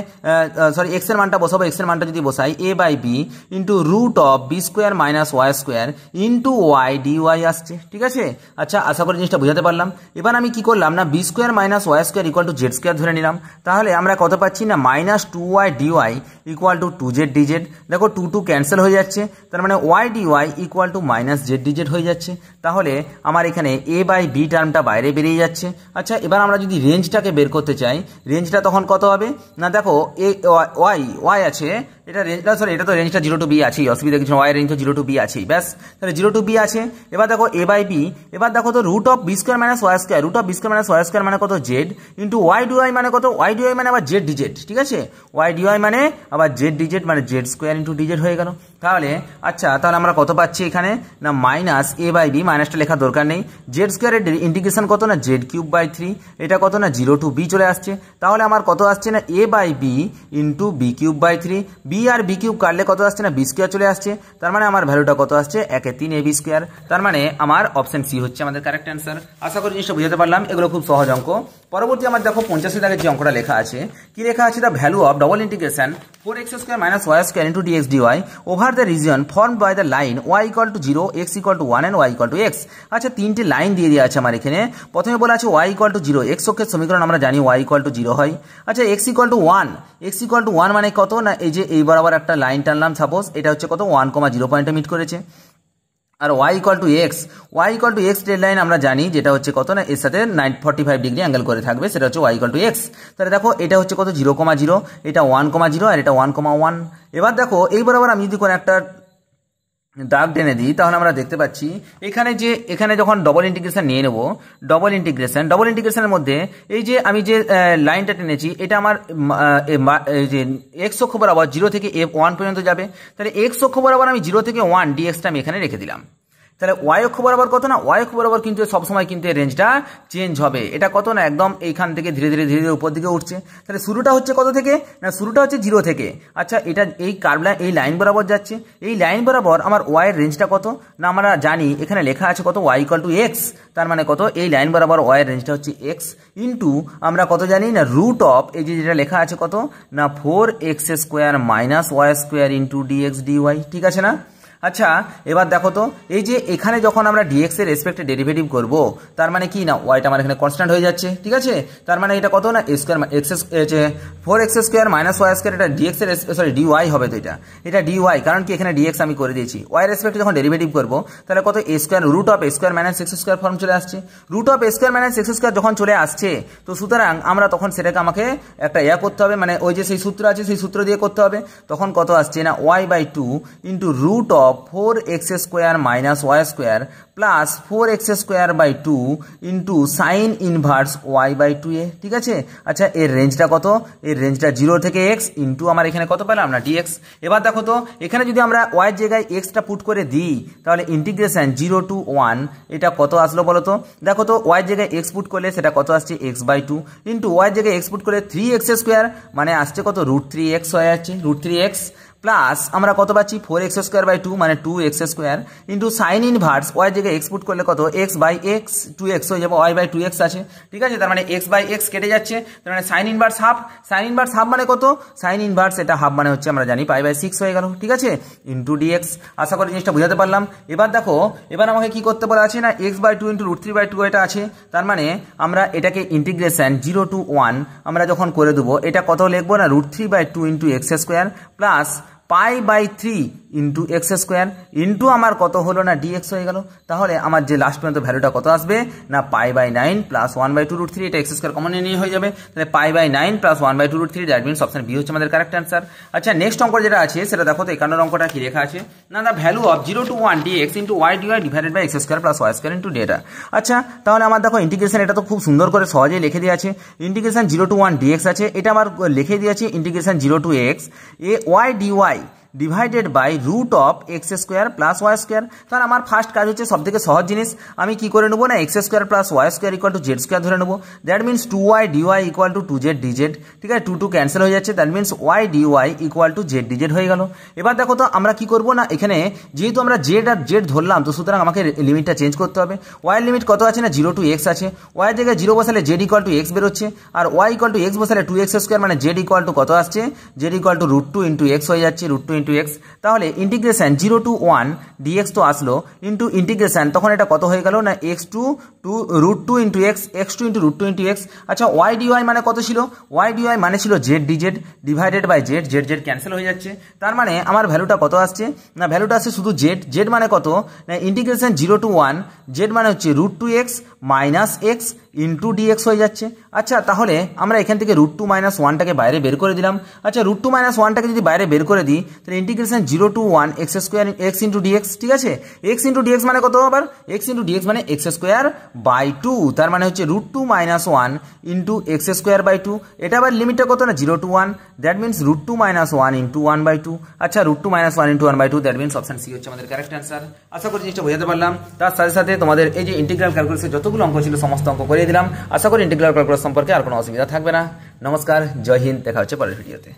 সরি এক্স এর মানটা বসাবো, এক্স এর মানটা যদি বসাই a by b into root of b square minus y square into y dy আসছে। ঠিক আছে, আচ্ছা আশা করি জিনিসটা বুঝাতে পারলাম। এবার আমি কি করলাম না b square minus y square equal to z square ধরে নিলাম, তাহলে আমরা কত পাচ্ছি না minus 2y dy equal to 2z dz. দেখো 2 ক্যান্সেল হয়ে যাচ্ছে, তার মানে y dy equal to minus z dz হয়ে যাচ্ছে। তাহলে আমার এখানে এ বাই বি টার্মটা বাইরে বেরিয়ে যাচ্ছে। আচ্ছা এবার আমরা যদি রেঞ্জটাকে বের করতে চাই, রেঞ্জটা তখন কত হবে না দেখো এ ওয়াই আছে, এটা রেঞ্জটা সরি এটা তো রেঞ্জটা 0 টু বি আছেই, অসুবিধা কিছু ওয়াই রেঞ্জ তো 0 টু বি আছেই, ব্যাস তাহলে 0 টু বি আছে। এবার দেখো এ বাই বি, এবার দেখো তো root of b square minus y square, root of b square minus y square মানে কত জেড ইন্টু ওয়াই ডিওয়াই মানে কত, ওয়াই ডিওয়াই মানে আবার জেড ডিজেড। ঠিক আছে, ওয়াই ডিওয়াই মানে আবার জেড ডিজেড মানে জেড স্কোয়ার ইন্টু ডিজেড হয়ে গেল। তাহলে আচ্ছা তাহলে আমরা কত পাচ্ছি এখানে না মাইনাস এ বাই বি, মাইনাসটা লেখার দরকার নেই, জেড স্কোয়ারের ইন্টিগ্রেশন কত না জেড কিউব বাই 3, এটা কত না 0 টু বি চলে আসছে। তাহলে আমার কত আসছে না a by b into b cube by 3, b আর বি কিউব কাটলে কত আসছে না বি স্কোয়ার চলে আসছে, তার মানে আমার ভ্যালুটা কত আসছে 1/3 এ বি স্কোয়ার। তার মানে আমার অপশন সি হচ্ছে আমাদের কারেক্ট অ্যান্সার। আশা করি জিনিসটা বুঝাতে পারলাম, এগুলো খুব সহজ অঙ্ক। পরবর্তী আমার দেখো 85 দাগের যে অঙ্কটা লেখা আছে, কি লেখা আছে the value of double integration 4x square minus y square into dx dy over the region formed by the line y equal to 0, x equal to 1 and y equal to x. আচ্ছা তিনটে line দিয়ে দেওয়া আছে আমার এখানে, প্রথমে বলা আছে ওয়াই ইকুয়াল টু 0, এক্স অক্ষের সমীকরণ আমরা জানি ওয়াই ইকুয়াল টু 0 হয়। আচ্ছা x equal to 1, x equal to 1 মানে কত না এই যে এই বরাবর একটা লাইন টানলাম, সাপোজ এটা হচ্ছে কত 1,0 পয়েন্টে মিট করেছে। আর y equal to x, y equal to x dead line আমরা জানি যেটা হচ্ছে কত না এর সাথে 45 ডিগ্রি অ্যাঙ্গেল করে থাকবে, সেটা হচ্ছে ওয়াই ইকুয়াল টু এক্স। তাহলে দেখো এটা হচ্ছে কত 0,0, এটা 1,0 আর এটা 1,1। এবার দেখো এই বরাবর আমি যদি কোনো একটা দাগ টেনে দিই তাহলে আমরা দেখতে পাচ্ছি এখানে যখন ডবল ইন্টিগ্রেশন নিয়ে নেব, ডবল ইন্টিগ্রেশনের মধ্যে এই যে আমি যে লাইনটা টেনেছি এটা আমার যে এক্স অক্ষ বরাবর 0 থেকে f1 পর্যন্ত যাবে, তাহলে এক্স অক্ষ বরাবর আমি 0 থেকে 1 ডিএক্সটা আমি এখানে রেখে দিলাম। তাহলে ওয়াই অক্ষ বরাবর কত না ওয়াই অক্ষ বরাবর কিন্তু সবসময় কিন্তু এর রেঞ্জটা চেঞ্জ হবে, এটা কত না একদম এইখান থেকে ধীরে ধীরে উপর দিকে উঠছে। তাহলে শুরুটা হচ্ছে কত থেকে না শুরুটা হচ্ছে 0 থেকে। আচ্ছা এটা এই কার্ভ লাইন এই লাইন বরাবর যাচ্ছে, এই লাইন বরাবর আমার ওয়াই এর রেঞ্জটা কত না আমরা জানি এখানে লেখা আছে কত ওয়াই ইকুয়াল টু এক্স, তার মানে কত এই লাইন বরাবর ওয়াই এর রেঞ্জটা হচ্ছে এক্স ইন্টু আমরা কত জানি না রুট অফ এই যে যেটা লেখা আছে কত না 4x square minus y square into dx dy. ঠিক আছে না? আচ্ছা এবার দেখো তো এই যে এখানে যখন আমরা ডিএক্স এর রেসপেক্টে ডেরিভেটিভ করব তার মানে কি না ওয়াইটা আমার এখানে কনস্ট্যান্ট হয়ে যাচ্ছে। ঠিক আছে, তার মানে এটা কত না a square x 4x square minus y square, এটা ডিএক্স এর সরি ডিওয়াই হবে, তো এটা ডিওয়াই, কারণ কি এখানে ডিএক্স আমি করে দিয়েছি। ওয়াই রেসপেক্টে যখন ডেরিভেটিভ করবো তাহলে কত a square root of a square minus x square form চলে আসছে। Root of a square minus x square যখন চলে আসছে তো সুতরাং আমরা তখন সেটাকে আমাকে একটা করতে হবে, মানে ওই যে সেই সূত্র আছে সেই সূত্র দিয়ে করতে হবে। তখন কত আসছে না y by 2 into root of 4x square minus y square plus 4x square by 2 into sine inverse y by 2a। ঠিক আছে, আচ্ছা এর রেঞ্জটা কত, এর রেঞ্জটা 0 থেকে এক্স ইন্টু আমার এখানে কত পেলাম না ডিএক্স। এবার দেখো তো এখানে যদি আমরা ওয়াইয়ের জায়গায় এক্সটা পুট করে দিই তাহলে ইন্টিগ্রেশন 0 টু 1 এটা কত আসলো বলো তো। দেখো তো ওয়াইয়ের জায়গায় এক্স পুট করলে সেটা কত আসছে এক্স বাই 2 ইন্টু ওয়াইয়ের জায়গায় এক্স পুট করে 3x স্কোয়ার মানে আসছে কত √3x হয়ে যাচ্ছে, √3x প্লাস আমরা কত পাচ্ছি 4x² 2 মানে 2x² into sine inverse y জায়গায় এক্স পুট করলে কত x/x 2x হয়ে যাবে, y/2x আছে, ঠিক আছে। তার মানে x/x কেটে যাচ্ছে, তার মানে সাইন ইনভার্স হাফ মানে কত, সাইন ইনভার্স এটা হাফ মানে হচ্ছে আমরা জানি π/6 হয়ে গেল, ঠিক আছে, ইন্টু dx। আশা করি জিনিসটা বুঝাতে পারলাম। এবার দেখো, এবার আমাকে কি করতে বলা আছে না x/2 ইন্টু √3/2 এটা আছে, তার মানে আমরা এটাকে ইন্টিগ্রেশন 0 to 1 আমরা যখন করে দেবো এটা কত লিখবো না √3/2 into x² plus π/3 into x² into আমার কত হলো না dx হয়ে গেল। তাহলে আমার যে লাস্ট পর্যন্ত ভ্যালুটা কত আসবে না π/9 প্লাস 1/2 √3, এটা x² কমন নিয়ে হয়ে যাবে, তাহলে π/9 প্লাস 1/2 √3, দ্যাট মিনস অপশন বি হচ্ছে আমাদের কারেক্ট অ্যান্সার। আচ্ছা নেক্সট অঙ্ক যেটা আছে সেটা দেখো তো 51 অঙ্কটা কি লেখা আছে না the value of 0 to 1 dx into y dy divided by x² plus y² into data. আচ্ছা তাহলে আমার দেখো ইন্টিগ্রেশন এটা তো খুব সুন্দর করে সহজেই লিখে দিয়ে আছে, ইন্টিগ্রেশন 0 to 1 dx আছে, এটা আমার লিখে দিয়েছি integration 0 to x y dy divided by √x² plus y²। তাহলে আমার ফার্স্ট কাজ হচ্ছে সব থেকে সহজ জিনিস, আমি কি করে নেবো না x² plus y² equal to z² ধরে নেবো, that means 2y dy equal to 2z dz, ঠিক আছে, 2 ক্যান্সেল হয়ে যাচ্ছে, that means y dy equal to z dz হয়ে গেল। এবার দেখো তো আমরা কি করবো না এখানে যেহেতু আমরা z আর z ধরলাম তো সুতরাং আমাকে লিমিটটা চেঞ্জ করতে হবে। y এর লিমিট কত আছে না 0 to x আছে, y এর জায়গায় 0 বসালে z ইকুয়াল টু x বেরোচ্ছে, আর y ইকুয়াল টু x বসালে 2x² মানে z ইকুয়াল টু কত আসছে, z equal to √2 into x হয়ে যাচ্ছে, √2 ইন্টু x। তাহলে ইন্টিগ্রেশন 0 to 1 dx তো আসলো ইন্টু ইন্টিগ্রেশন তখন এটা কত হয়ে গেল না x2 to √2 into x, x2 into √2 into x। আচ্ছা y dy মানে কত ছিল, y dy মানে ছিল z dz divided by z, z cancel হয়ে যাচ্ছে, তার মানে আমার ভ্যালুটা কত আসছে না ভ্যালুটা আসছে শুধু z মানে কত না ইন্টিগ্রেশন 0 to 1 z মানে হচ্ছে √2x minus x into dx হয়ে যাচ্ছে। আচ্ছা তাহলে আমরা এখান থেকে √2 - 1টাকে বাইরে বের করে দিলাম। আচ্ছা √2 - 1টাকে যদি বাইরে বের করে দিই তাহলে integration 0 to 1 x² x into dx, ঠিক আছে, x ইন্টু dx মানে কত আবার x ইন্টু dx মানে x²/2, তার মানে হচ্ছে √2 - 1 ইন্টু x²/2, এটা আবার লিমিটটা কত না 0 to 1, দ্যাট মিনস √2 - 1 ইন্টু 1/2। আচ্ছা √2 - 1 into 1/2, that means option C হচ্ছে আমাদের কারেক্ট অ্যান্সার। আশা করি জিনিসটা বোঝাতে পারলাম। তার সাথে সাথে তোমাদের এই যে ইন্টিগ্রাল ক্যালকুলাসের যতগুলো অঙ্ক ছিল সমস্ত অঙ্ক করে দিলাম। আশা করি ইন্টিগ্রাল ক্যালকুলাস সম্পর্কে আর কোনো অসুবিধা থাকবে না। নমস্কার, জয় হিন্দ, দেখা হচ্ছে পরের ভিডিওতে।